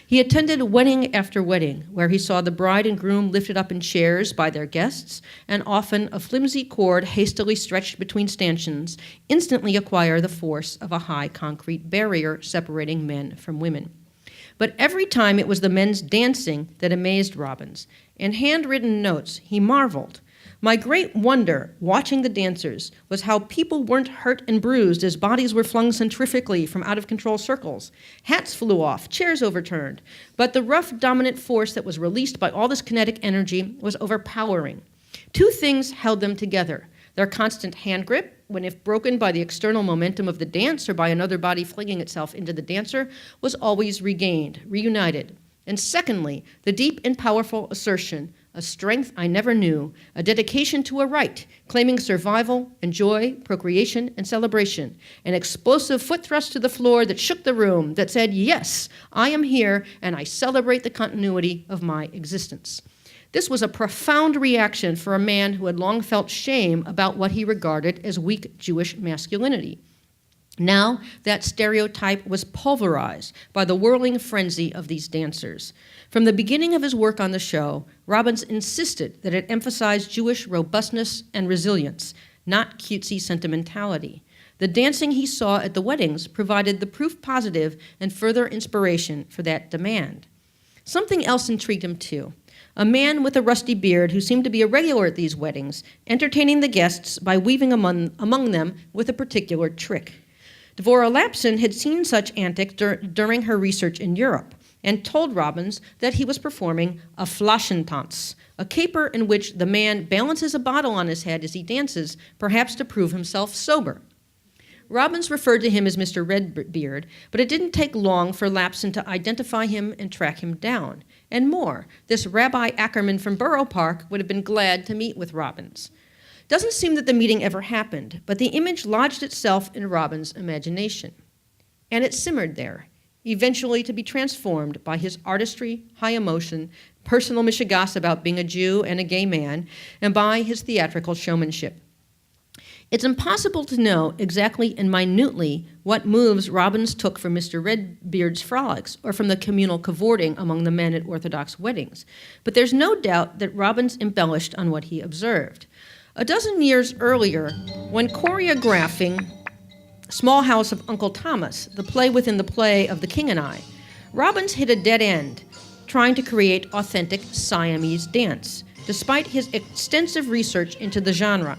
He attended wedding after wedding, where he saw the bride and groom lifted up in chairs by their guests, and often a flimsy cord hastily stretched between stanchions instantly acquire the force of a high concrete barrier separating men from women. But every time it was the men's dancing that amazed Robbins. In handwritten notes, he marveled. My great wonder, watching the dancers, was how people weren't hurt and bruised as bodies were flung centrifugally from out-of-control circles. Hats flew off, chairs overturned. But the rough, dominant force that was released by all this kinetic energy was overpowering. Two things held them together. Their constant hand grip, when if broken by the external momentum of the dance or by another body flinging itself into the dancer, was always regained, reunited. And secondly, the deep and powerful assertion, a strength I never knew, a dedication to a right, claiming survival and joy, procreation and celebration, an explosive foot thrust to the floor that shook the room, that said, yes, I am here and I celebrate the continuity of my existence. This was a profound reaction for a man who had long felt shame about what he regarded as weak Jewish masculinity. Now, that stereotype was pulverized by the whirling frenzy of these dancers. From the beginning of his work on the show, Robbins insisted that it emphasized Jewish robustness and resilience, not cutesy sentimentality. The dancing he saw at the weddings provided the proof positive and further inspiration for that demand. Something else intrigued him too. A man with a rusty beard who seemed to be a regular at these weddings, entertaining the guests by weaving among them with a particular trick. Dvorah Lapson had seen such antics during her research in Europe and told Robbins that he was performing a Flaschentanz, a caper in which the man balances a bottle on his head as he dances, perhaps to prove himself sober. Robbins referred to him as Mr. Redbeard, but it didn't take long for Lapson to identify him and track him down. And more, this Rabbi Ackerman from Borough Park would have been glad to meet with Robbins. Doesn't seem that the meeting ever happened, but the image lodged itself in Robbins' imagination. And it simmered there, eventually to be transformed by his artistry, high emotion, personal mishigas about being a Jew and a gay man, and by his theatrical showmanship. It's impossible to know exactly and minutely what moves Robbins took from Mr. Redbeard's frolics or from the communal cavorting among the men at Orthodox weddings, but there's no doubt that Robbins embellished on what he observed. A dozen years earlier, when choreographing Small House of Uncle Thomas, the play within the play of The King and I, Robbins hit a dead end trying to create authentic Siamese dance, despite his extensive research into the genre.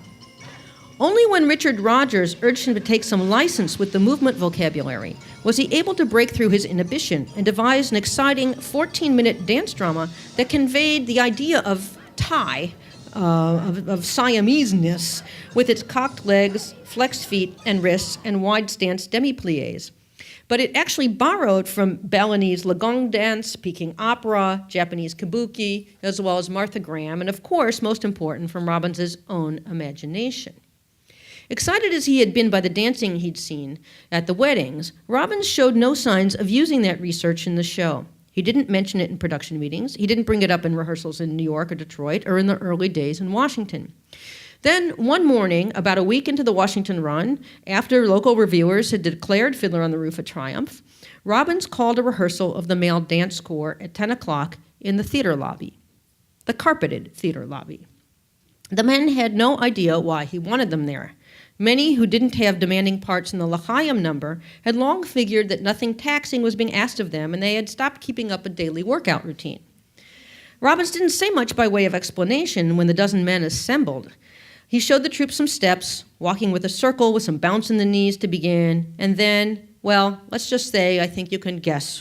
Only when Richard Rogers urged him to take some license with the movement vocabulary was he able to break through his inhibition and devise an exciting 14-minute dance drama that conveyed the idea of Thai, of Siamese-ness, with its cocked legs, flexed feet and wrists, and wide stance demi-pliés. But it actually borrowed from Balinese Lagong dance, Peking opera, Japanese kabuki, as well as Martha Graham, and of course, most important, from Robbins' own imagination. Excited as he had been by the dancing he'd seen at the weddings, Robbins showed no signs of using that research in the show. He didn't mention it in production meetings. He didn't bring it up in rehearsals in New York or Detroit or in the early days in Washington. Then one morning, about a week into the Washington run, after local reviewers had declared Fiddler on the Roof a triumph, Robbins called a rehearsal of the male dance corps at 10 o'clock in the theater lobby, the carpeted theater lobby. The men had no idea why he wanted them there. Many who didn't have demanding parts in the L'chaim number had long figured that nothing taxing was being asked of them, and they had stopped keeping up a daily workout routine. Robbins didn't say much by way of explanation when the dozen men assembled. He showed the troupe some steps, walking with a circle with some bounce in the knees to begin, and then, well, let's just say I think you can guess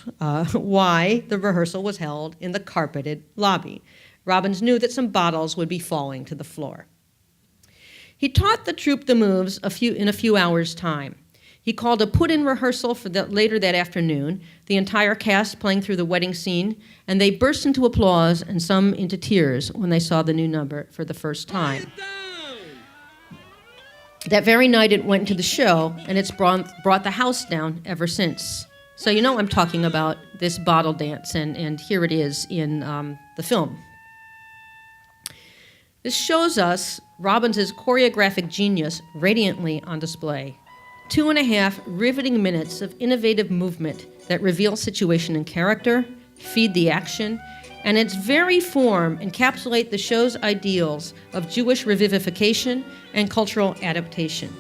why the rehearsal was held in the carpeted lobby. Robbins knew that some bottles would be falling to the floor. He taught the troupe the moves in a few hours' time. He called a put-in rehearsal for later that afternoon, the entire cast playing through the wedding scene, and they burst into applause and some into tears when they saw the new number for the first time. That very night it went into the show, and it's brought the house down ever since. So you know I'm talking about this bottle dance, and here it is in the film. This shows us Robbins' choreographic genius radiantly on display. 2.5 riveting minutes of innovative movement that reveal situation and character, feed the action, and its very form encapsulate the show's ideals of Jewish revivification and cultural adaptation.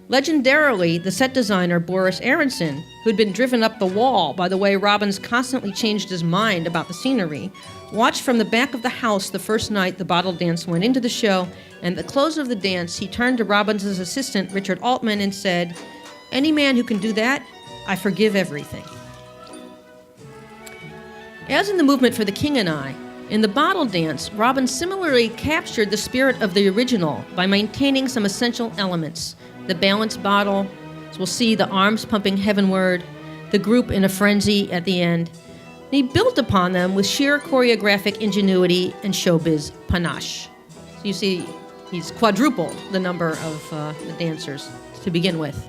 Legendarily, the set designer Boris Aronson, who'd been driven up the wall by the way Robbins constantly changed his mind about the scenery, watched from the back of the house the first night the bottle dance went into the show, and at the close of the dance, he turned to Robbins' assistant, Richard Altman, and said, "Any man who can do that, I forgive everything." As in the movement for The King and I, in the bottle dance, Robbins similarly captured the spirit of the original by maintaining some essential elements. The balanced bottle, as we'll see, the arms pumping heavenward, the group in a frenzy at the end. And he built upon them with sheer choreographic ingenuity and showbiz panache. So you see, he's quadrupled the number of the dancers to begin with.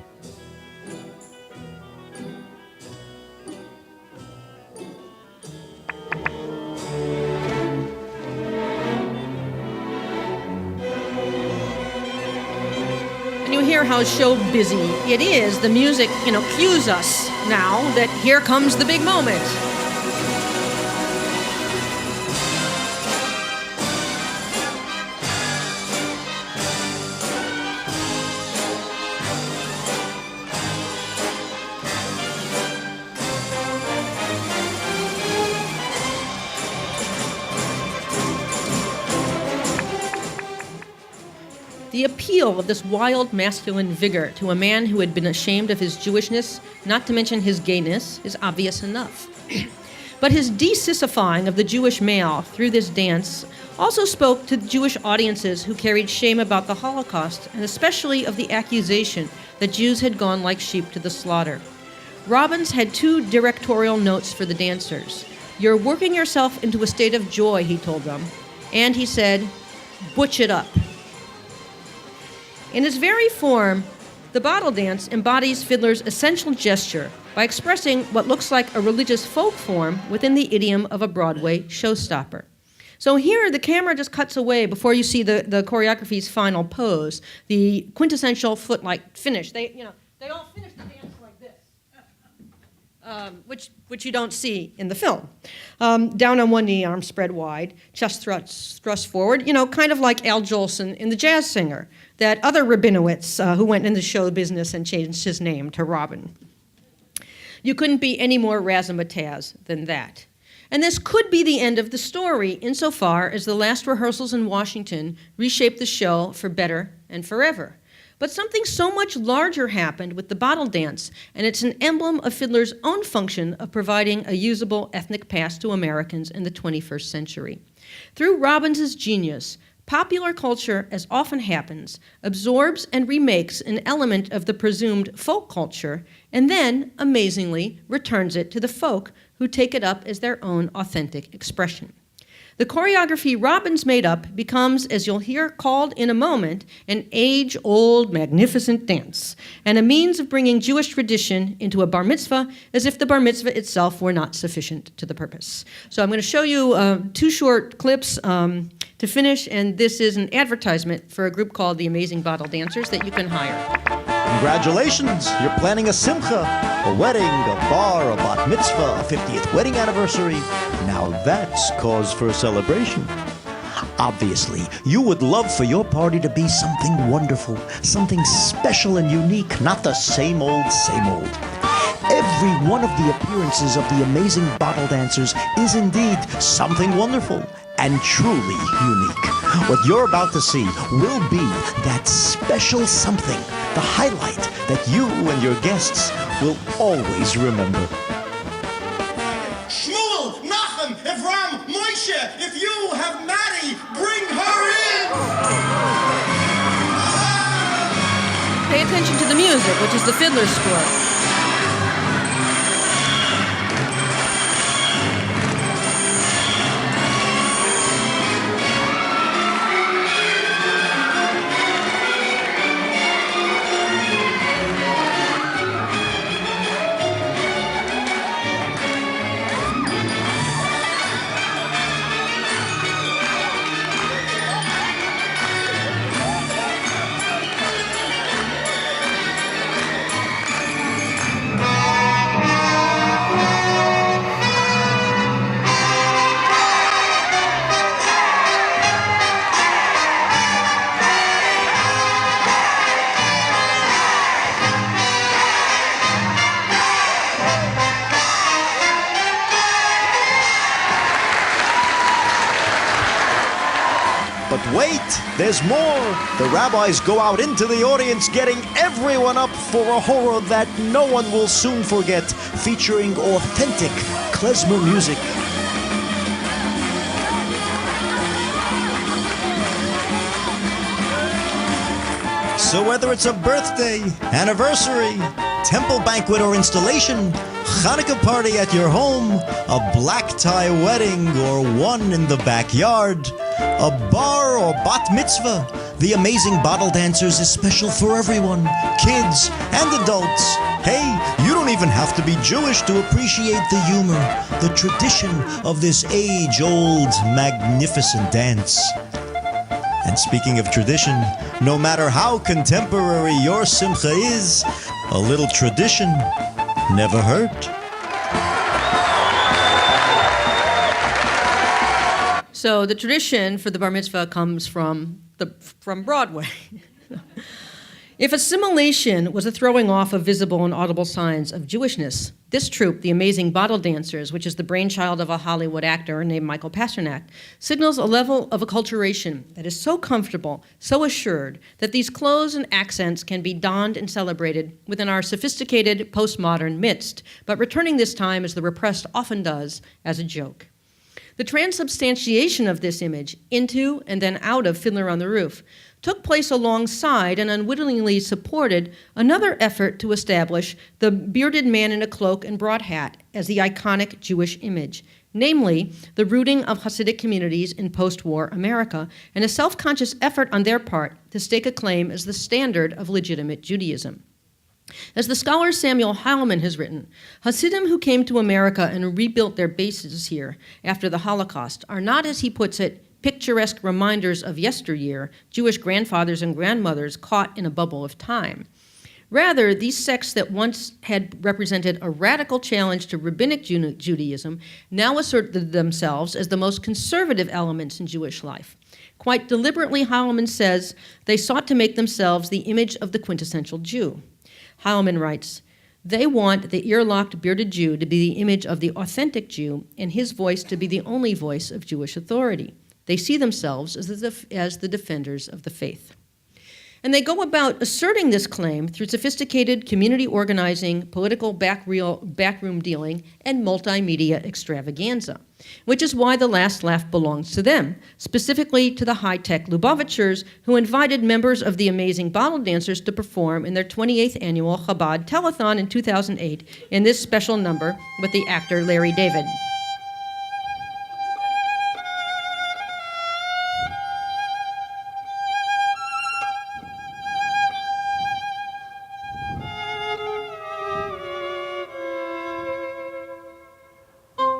You hear how show busy it is. The music, cues us now that here comes the big moment. The appeal of this wild masculine vigor to a man who had been ashamed of his Jewishness, not to mention his gayness, is obvious enough. But his de-sissifying of the Jewish male through this dance also spoke to Jewish audiences who carried shame about the Holocaust, and especially of the accusation that Jews had gone like sheep to the slaughter. Robbins had two directorial notes for the dancers. "You're working yourself into a state of joy," he told them, and he said, "Butch it up." In its very form, the bottle dance embodies Fiddler's essential gesture by expressing what looks like a religious folk form within the idiom of a Broadway showstopper. So here, the camera just cuts away before you see the choreography's final pose, the quintessential foot-like finish. They all finish the dance like this, which you don't see in the film. Down on one knee, arms spread wide, chest thrust forward, kind of like Al Jolson in The Jazz Singer, that other Rabinowitz who went into show business and changed his name to Robin. You couldn't be any more razzmatazz than that. And this could be the end of the story insofar as the last rehearsals in Washington reshaped the show for better and forever. But something so much larger happened with the bottle dance, and it's an emblem of Fiddler's own function of providing a usable ethnic past to Americans in the 21st century. Through Robbins' genius, popular culture, as often happens, absorbs and remakes an element of the presumed folk culture, and then, amazingly, returns it to the folk who take it up as their own authentic expression. The choreography Robbins made up becomes, as you'll hear called in a moment, an age-old, magnificent dance, and a means of bringing Jewish tradition into a bar mitzvah as if the bar mitzvah itself were not sufficient to the purpose. So I'm going to show you two short clips to finish, and this is an advertisement for a group called the Amazing Bottle Dancers that you can hire. Congratulations, you're planning a simcha, a wedding, a bar, a bat mitzvah, a 50th wedding anniversary. Now that's cause for a celebration. Obviously, you would love for your party to be something wonderful, something special and unique, not the same old, same old. Every one of the appearances of the Amazing Bottle Dancers is indeed something wonderful and truly unique. What you're about to see will be that special something, the highlight that you and your guests will always remember. Shmuel, Nachum, Evram, Moshe, if you have Maddie, bring her in! Pay attention to the music, which is the Fiddler score. wait, there's more. The rabbis go out into the audience, getting everyone up for a horror that no one will soon forget, featuring authentic klezmer music. So whether it's a birthday, anniversary, temple banquet or installation, Hanukkah party at your home, a black tie wedding or one in the backyard, a bar or bat mitzvah, the Amazing Bottle Dancers is special for everyone, kids and adults. Hey, you don't even have to be Jewish to appreciate the humor, the tradition of this age-old, magnificent dance. And speaking of tradition, no matter how contemporary your simcha is, a little tradition never hurt. So the tradition for the bar mitzvah comes from Broadway. If assimilation was a throwing off of visible and audible signs of Jewishness, this troupe, the Amazing Bottle Dancers, which is the brainchild of a Hollywood actor named Michael Pasternak, signals a level of acculturation that is so comfortable, so assured, that these clothes and accents can be donned and celebrated within our sophisticated postmodern midst, but returning this time, as the repressed often does, as a joke. The transubstantiation of this image into and then out of Fiddler on the Roof took place alongside and unwittingly supported another effort to establish the bearded man in a cloak and broad hat as the iconic Jewish image, namely the rooting of Hasidic communities in post-war America and a self-conscious effort on their part to stake a claim as the standard of legitimate Judaism. As the scholar Samuel Heilman has written, Hasidim who came to America and rebuilt their bases here after the Holocaust are not, as he puts it, picturesque reminders of yesteryear, Jewish grandfathers and grandmothers caught in a bubble of time. Rather, these sects that once had represented a radical challenge to rabbinic Judaism now asserted themselves as the most conservative elements in Jewish life. Quite deliberately, Heilman says, they sought to make themselves the image of the quintessential Jew. Heilman writes, they want the ear-locked bearded Jew to be the image of the authentic Jew and his voice to be the only voice of Jewish authority. They see themselves as the defenders of the faith. And they go about asserting this claim through sophisticated community organizing, political backroom dealing, and multimedia extravaganza, which is why the last laugh belongs to them, specifically to the high-tech Lubavitchers who invited members of the Amazing Bottle Dancers to perform in their 28th annual Chabad telethon in 2008 in this special number with the actor Larry David.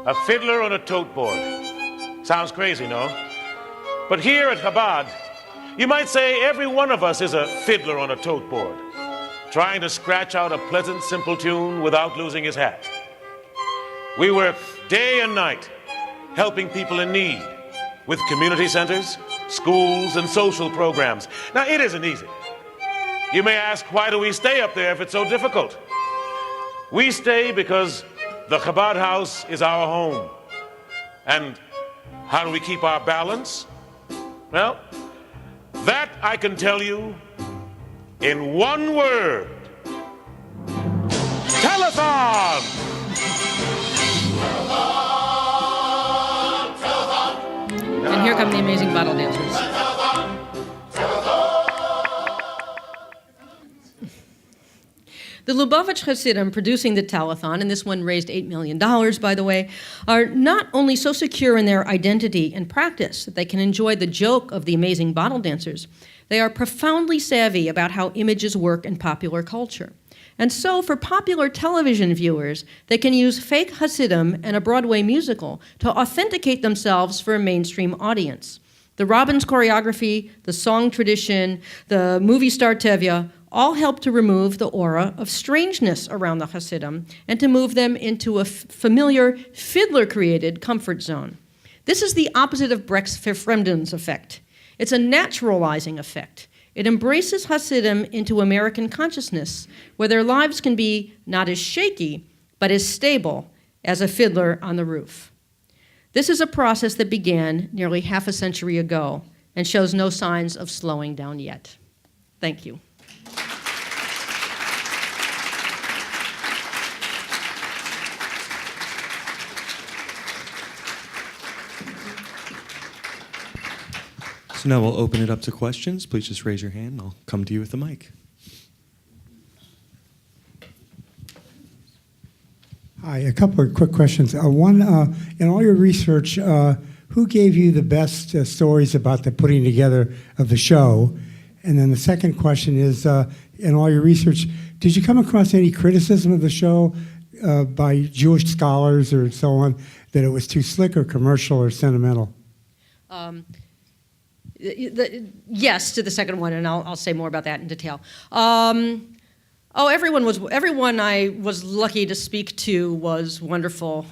A fiddler on a tote board. Sounds crazy, no? But here at Chabad, you might say every one of us is a fiddler on a tote board, trying to scratch out a pleasant, simple tune without losing his hat. We work day and night, helping people in need with community centers, schools, and social programs. Now, it isn't easy. You may ask, why do we stay up there if it's so difficult? We stay because the Chabad house is our home. And how do we keep our balance? Well, that I can tell you in one word. Telethon! And here come the Amazing Bottle Dancers. The Lubavitch Hasidim producing the telethon, and this one raised $8 million, by the way, are not only so secure in their identity and practice that they can enjoy the joke of the Amazing Bottle Dancers, they are profoundly savvy about how images work in popular culture. And so, for popular television viewers, they can use fake Hasidim and a Broadway musical to authenticate themselves for a mainstream audience. The Robbins choreography, the song tradition, the movie star Tevye all help to remove the aura of strangeness around the Hasidim and to move them into a familiar, fiddler-created comfort zone. This is the opposite of Brecht's Verfremdens effect. It's a naturalizing effect. It embraces Hasidim into American consciousness, where their lives can be not as shaky, but as stable as a fiddler on the roof. This is a process that began nearly half a century ago, and shows no signs of slowing down yet. Thank you. So now we'll open it up to questions. Please just raise your hand. I'll come to you with the mic. Hi, a couple of quick questions. One, in all your research, who gave you the best stories about the putting together of the show? And then the second question is, in all your research, did you come across any criticism of the show by Jewish scholars or so on, that it was too slick or commercial or sentimental? Yes to the second one, and I'll say more about that in detail. Everyone I was lucky to speak to was wonderful.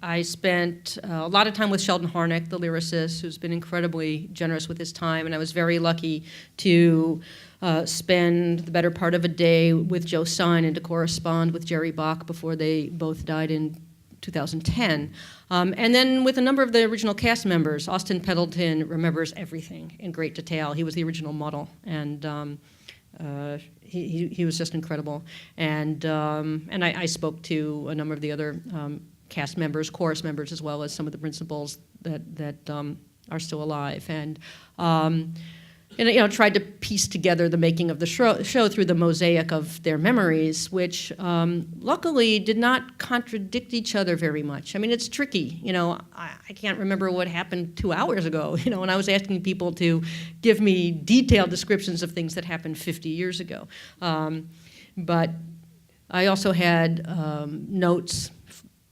I spent a lot of time with Sheldon Harnick, the lyricist, who's been incredibly generous with his time, and I was very lucky to spend the better part of a day with Joe Stein and to correspond with Jerry Bach before they both died in 2010. And then with a number of the original cast members. Austin Pendleton remembers everything in great detail. He was the original model, and he was just incredible. And I spoke to a number of the other cast members, chorus members, as well as some of the principals that are still alive. And tried to piece together the making of the show through the mosaic of their memories, which luckily did not contradict each other very much. I mean, it's tricky. I can't remember what happened 2 hours ago, and I was asking people to give me detailed descriptions of things that happened 50 years ago. But I also had notes,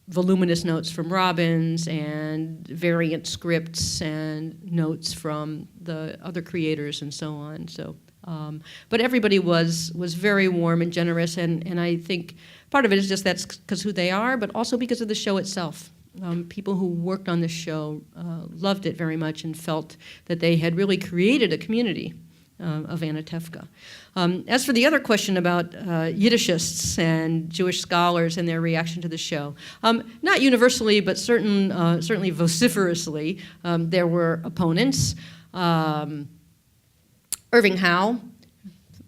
voluminous notes from Robbins and variant scripts and notes from the other creators and so on. So, but everybody was very warm and generous, and I think part of it is just that's because who they are, but also because of the show itself. People who worked on the show loved it very much and felt that they had really created a community of Anatevka. As for the other question about Yiddishists and Jewish scholars and their reaction to the show, not universally, but certainly vociferously, there were opponents. Irving Howe,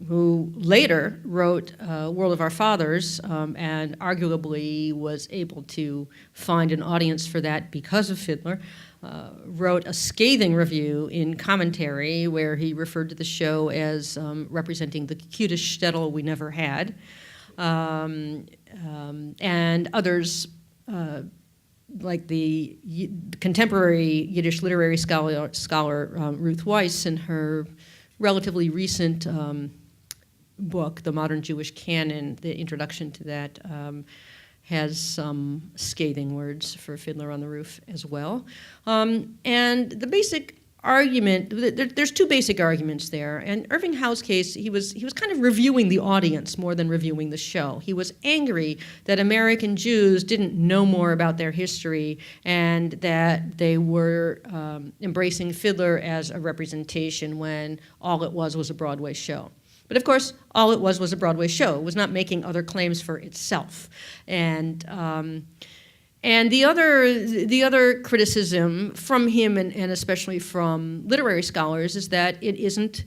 who later wrote World of Our Fathers and arguably was able to find an audience for that because of Fiddler, wrote a scathing review in Commentary where he referred to the show as representing the cutest shtetl we never had. And others, like the contemporary Yiddish literary scholar Ruth Weiss, in her relatively recent book, The Modern Jewish Canon, the introduction to that, has some scathing words for Fiddler on the Roof as well. And the basic argument, there's two basic arguments there. And Irving Howe's case, he was kind of reviewing the audience more than reviewing the show. He was angry that American Jews didn't know more about their history and that they were embracing Fiddler as a representation when all it was a Broadway show. But of course, all it was a Broadway show. It was not making other claims for itself. And the other criticism from him and especially from literary scholars is that it isn't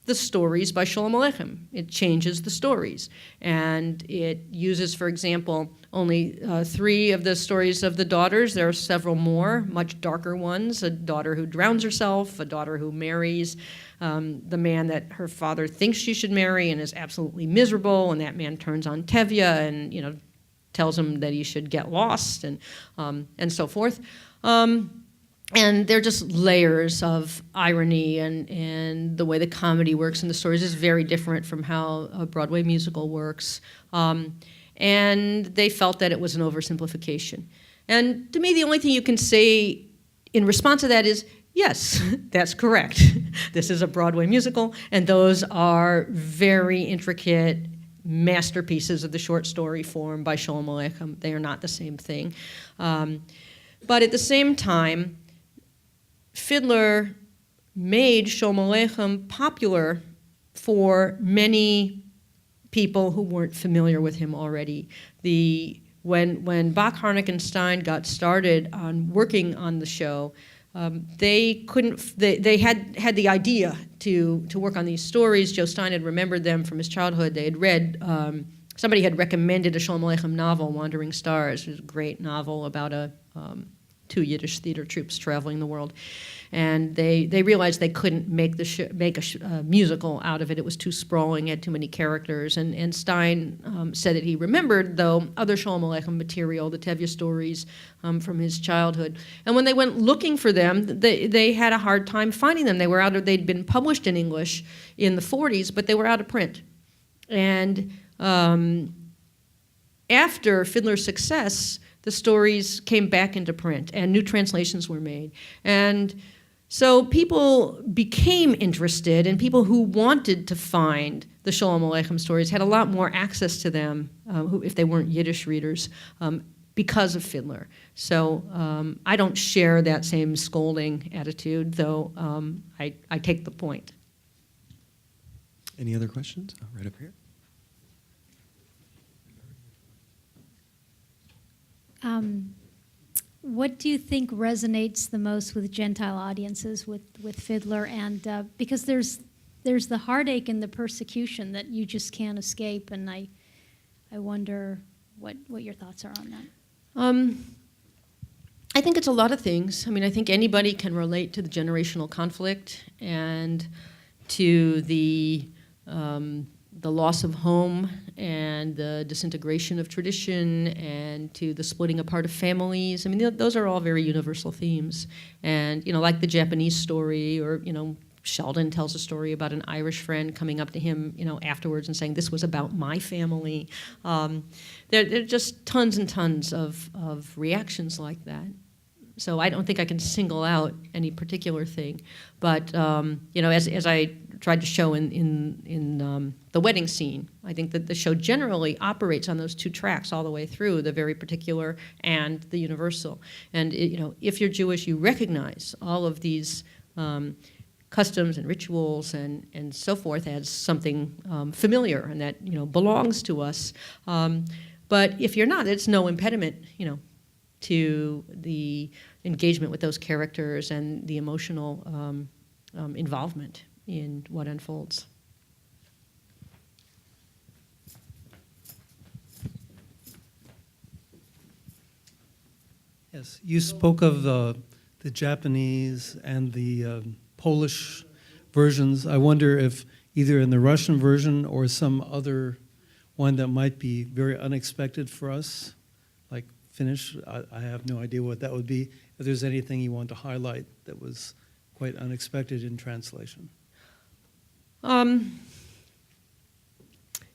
the stories by Sholem Aleichem. It changes the stories. And it uses, for example, only 3 of the stories of the daughters. There are several more, much darker ones, a daughter who drowns herself, a daughter who marries the man that her father thinks she should marry and is absolutely miserable, and that man turns on Tevye and, tells him that he should get lost and so forth. And they're just layers of irony, and the way the comedy works in the stories is very different from how a Broadway musical works. And they felt that it was an oversimplification. And to me, the only thing you can say in response to that is, yes, that's correct. This is a Broadway musical, and those are very intricate masterpieces of the short story form by Sholem Aleichem. They are not the same thing. But at the same time, Fiddler made Sholem Aleichem popular for many people who weren't familiar with him already. When Bach, Harnick, and Stein got started on working on the show, they couldn't. They had the idea to work on these stories. Joe Stein had remembered them from his childhood. They had read. Somebody had recommended a Sholem Aleichem novel, Wandering Stars, which is a great novel about two Yiddish theater troupes traveling the world. And they realized they couldn't make a musical out of it. It was too sprawling, had too many characters. And Stein said that he remembered, though, other Sholem Aleichem material, the Tevye stories from his childhood. And when they went looking for them, they had a hard time finding them. They'd been published in English in the 40s, but they were out of print. And after Fiddler's success, the stories came back into print and new translations were made. And so people became interested, and people who wanted to find the Sholem Aleichem stories had a lot more access to them, if they weren't Yiddish readers, because of Fiddler. So I don't share that same scolding attitude, though I take the point. Any other questions? Right up here. What do you think resonates the most with Gentile audiences with Fiddler? And because there's the heartache and the persecution that you just can't escape, and I wonder what your thoughts are on that. I think it's a lot of things. I mean, I think anybody can relate to the generational conflict and to the loss of home and the disintegration of tradition and to the splitting apart of families. I mean, those are all very universal themes. And, like the Japanese story, or, Sheldon tells a story about an Irish friend coming up to him, afterwards and saying, this was about my family. There are just tons and tons of reactions like that. So I don't think I can single out any particular thing. But, as I tried to show in the wedding scene, I think that the show generally operates on those two tracks all the way through, the very particular and the universal. And, if you're Jewish, you recognize all of these customs and rituals and so forth as something familiar and that, belongs to us. But if you're not, it's no impediment, to the engagement with those characters and the emotional involvement in what unfolds. Yes, you spoke of the Japanese and the Polish versions. I wonder if either in the Russian version or some other one that might be very unexpected for us, like Finnish, I have no idea what that would be. If there's anything you want to highlight that was quite unexpected in translation.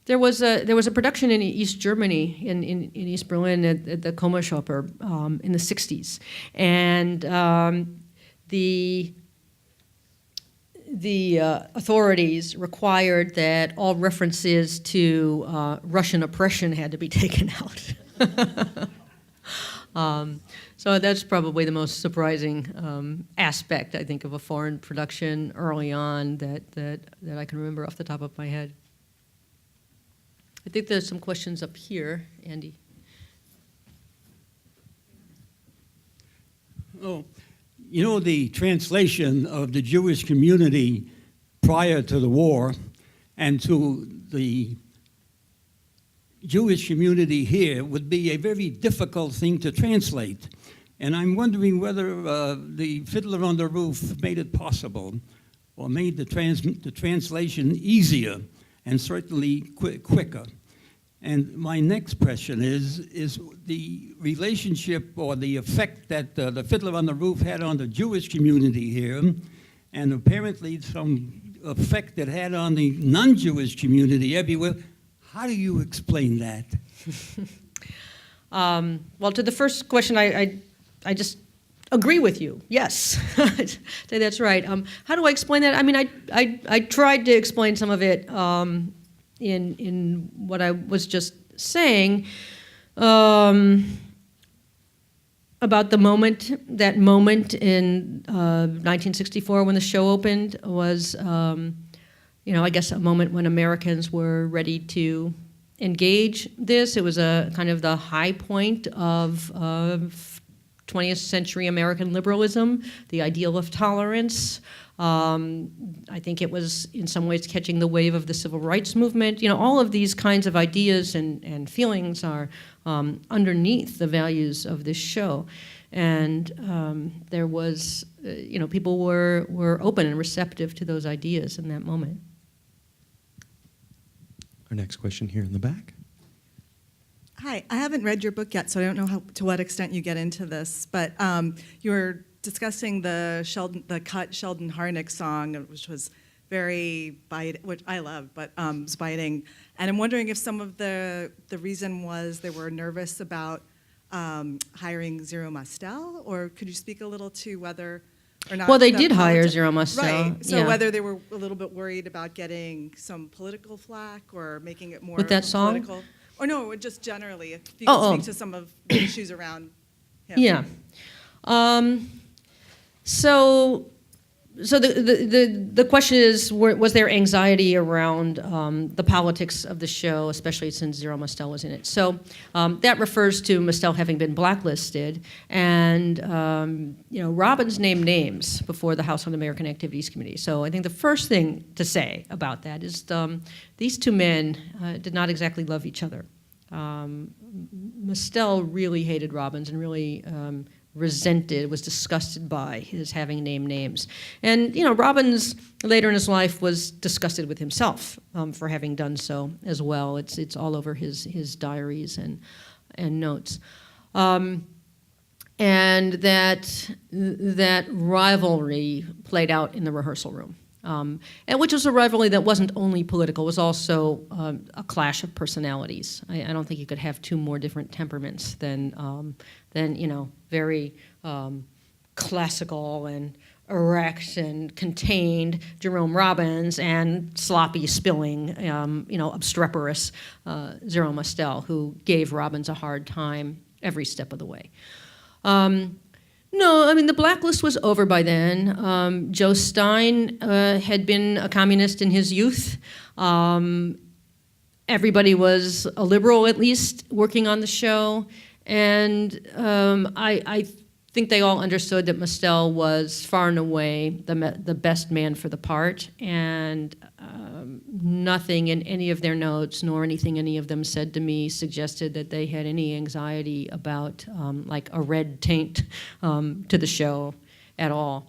There was a production in East Germany, in East Berlin at the Kommershoper in the 60s. And the authorities required that all references to Russian oppression had to be taken out. So that's probably the most surprising aspect, I think, of a foreign production early on that I can remember off the top of my head. I think there's some questions up here, Andy. Oh, the translation of the Jewish community prior to the war and to the Jewish community here would be a very difficult thing to translate. And I'm wondering whether the Fiddler on the Roof made it possible or made the translation easier and certainly quicker. And my next question is the relationship or the effect that the Fiddler on the Roof had on the Jewish community here, and apparently some effect it had on the non-Jewish community everywhere. How do you explain that? Well, to the first question, I just agree with you. Yes, I'd say that's right. How do I explain that? I mean, I tried to explain some of it in what I was just saying about that moment in 1964 when the show opened was, I guess a moment when Americans were ready to engage this. It was a kind of the high point of 20th century American liberalism, the ideal of tolerance. I think it was in some ways catching the wave of the civil rights movement. You know, all of these kinds of ideas and feelings are underneath the values of this show. And there was, people were open and receptive to those ideas in that moment. Our next question here in the back. Hi, I haven't read your book yet, so I don't know to what extent you get into this, but you were discussing the cut Sheldon Harnick song, which was very biting, which I love, but was biting. And I'm wondering if some of the reason was they were nervous about hiring Zero Mostel, or could you speak a little to whether or not? Well, they did hire Zero Mostel. Right. So yeah. whether they were a little bit worried about getting some political flack or making it more With that song? political. Or no, just generally, if you could speak to some of the issues around him. Yeah. So the question is, was there anxiety around the politics of the show, especially since Zero Mostel was in it? So that refers to Mostel having been blacklisted, and Robbins named names before the House On-American Activities Committee. So I think the first thing to say about that is these two men did not exactly love each other. Mostel really hated Robbins and really was disgusted by his having named names. And, Robbins, later in his life, was disgusted with himself for having done so as well. It's all over his diaries and notes. And that rivalry played out in the rehearsal room. And which was a rivalry that wasn't only political, it was also a clash of personalities. I don't think you could have two more different temperaments than very classical and erect and contained Jerome Robbins and sloppy, spilling, obstreperous Zero Mostel, who gave Robbins a hard time every step of the way. No, I mean, the blacklist was over by then. Joe Stein had been a communist in his youth. Everybody was a liberal, at least, working on the show. And I think they all understood that Mostel was far and away the best man for the part. And nothing in any of their notes, nor anything any of them said to me, suggested that they had any anxiety about like a red taint to the show at all.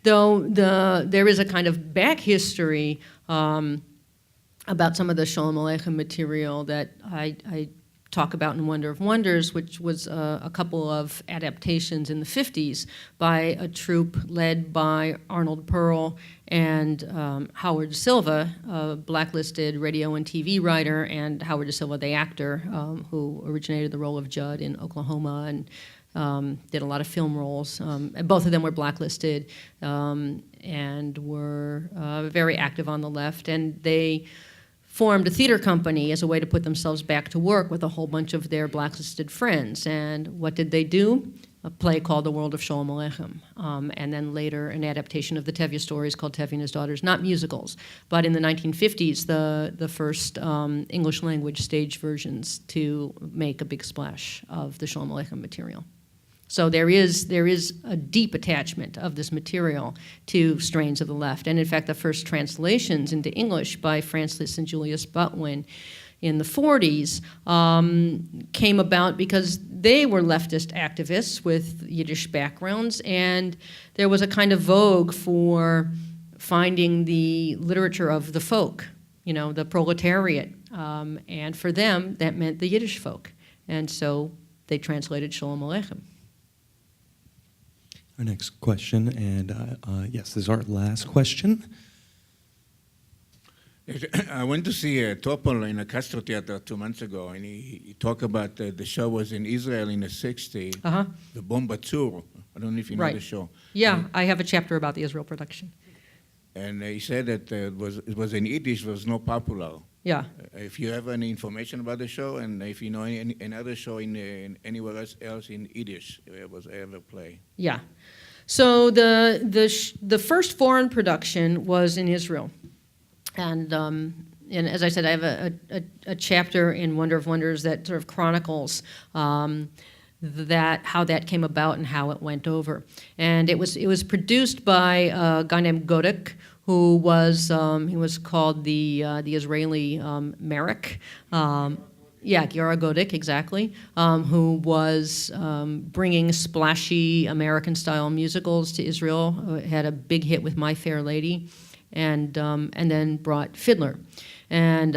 Though there is a kind of back history about some of the Sholem Aleichem material that I talk about in Wonder of Wonders, which was a couple of adaptations in the 50s by a troupe led by Arnold Pearl and Howard Silva, a blacklisted radio and TV writer, and Howard De Silva, the actor, who originated the role of Judd in Oklahoma and did a lot of film roles. And both of them were blacklisted and were very active on the left, and they formed a theater company as a way to put themselves back to work with a whole bunch of their blacklisted friends. And what did they do? A play called The World of Sholem Aleichem, and then later an adaptation of the Tevye stories called Tevye and His Daughters, not musicals, but in the 1950s, the first English language stage versions to make a big splash of the Sholem Aleichem material. So there is a deep attachment of this material to strains of the left. And in fact, the first translations into English by Francis and Julius Butwin in the 40s came about because they were leftist activists with Yiddish backgrounds, and there was a kind of vogue for finding the literature of the folk, the proletariat. And for them, that meant the Yiddish folk. And so they translated Sholem Aleichem. Our next question, and yes, this is our last question. I went to see Topol in a Castro Theater 2 months ago, and he talked about the show was in Israel in the 60s, the Bombatzur. I don't know if you know the show. Yeah, I have a chapter about the Israel production. And he said that it was in Yiddish, was not popular. Yeah. If you have any information about the show, and if you know any other show in anywhere else in Yiddish, was ever play. Yeah. So the first foreign production was in Israel. And as I said, I have a chapter in Wonder of Wonders that sort of chronicles how that came about and how it went over. And it was produced by a guy named Godek, who was he was called the Israeli Merrick. Gyara Godek, exactly, who was bringing splashy American-style musicals to Israel. Had a big hit with My Fair Lady, and then brought Fiddler. And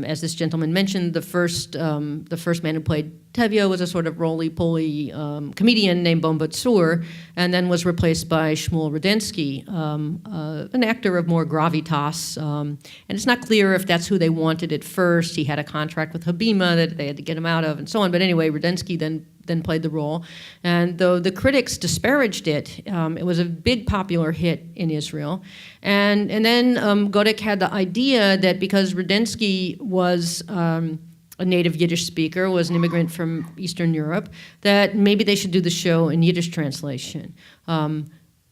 as this gentleman mentioned, the first man who played Tevye was a sort of roly-poly comedian named Bombatsur, and then was replaced by Shmuel Rudensky, an actor of more gravitas. And it's not clear if that's who they wanted at first. He had a contract with Habima that they had to get him out of, and so on. But anyway, Rudensky then played the role. And though the critics disparaged it, it was a big popular hit in Israel. And then Godek had the idea that because Rudensky was a native Yiddish speaker, was an immigrant from Eastern Europe, that maybe they should do the show in Yiddish translation,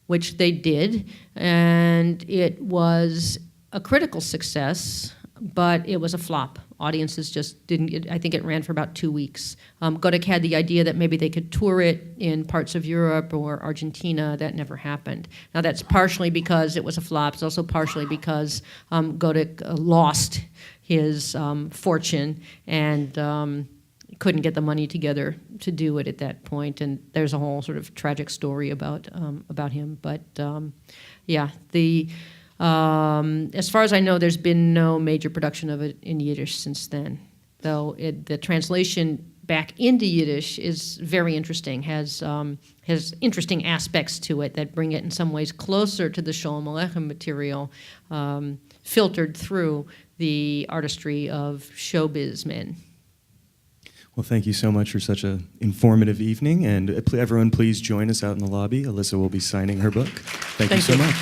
which they did. And it was a critical success, but it was a flop. Audiences just didn't, I think it ran for about 2 weeks. Godek had the idea that maybe they could tour it in parts of Europe or Argentina. That never happened. Now that's partially because it was a flop. It's also partially because Godek lost his fortune and couldn't get the money together to do it at that point. And there's a whole sort of tragic story about him. But as far as I know, there's been no major production of it in Yiddish since then, though the translation back into Yiddish is very interesting, has interesting aspects to it that bring it in some ways closer to the Sholem Aleichem material, filtered through the artistry of showbiz men. Well, thank you so much for such an informative evening, and everyone please join us out in the lobby. Alisa will be signing her book. Thank you so much.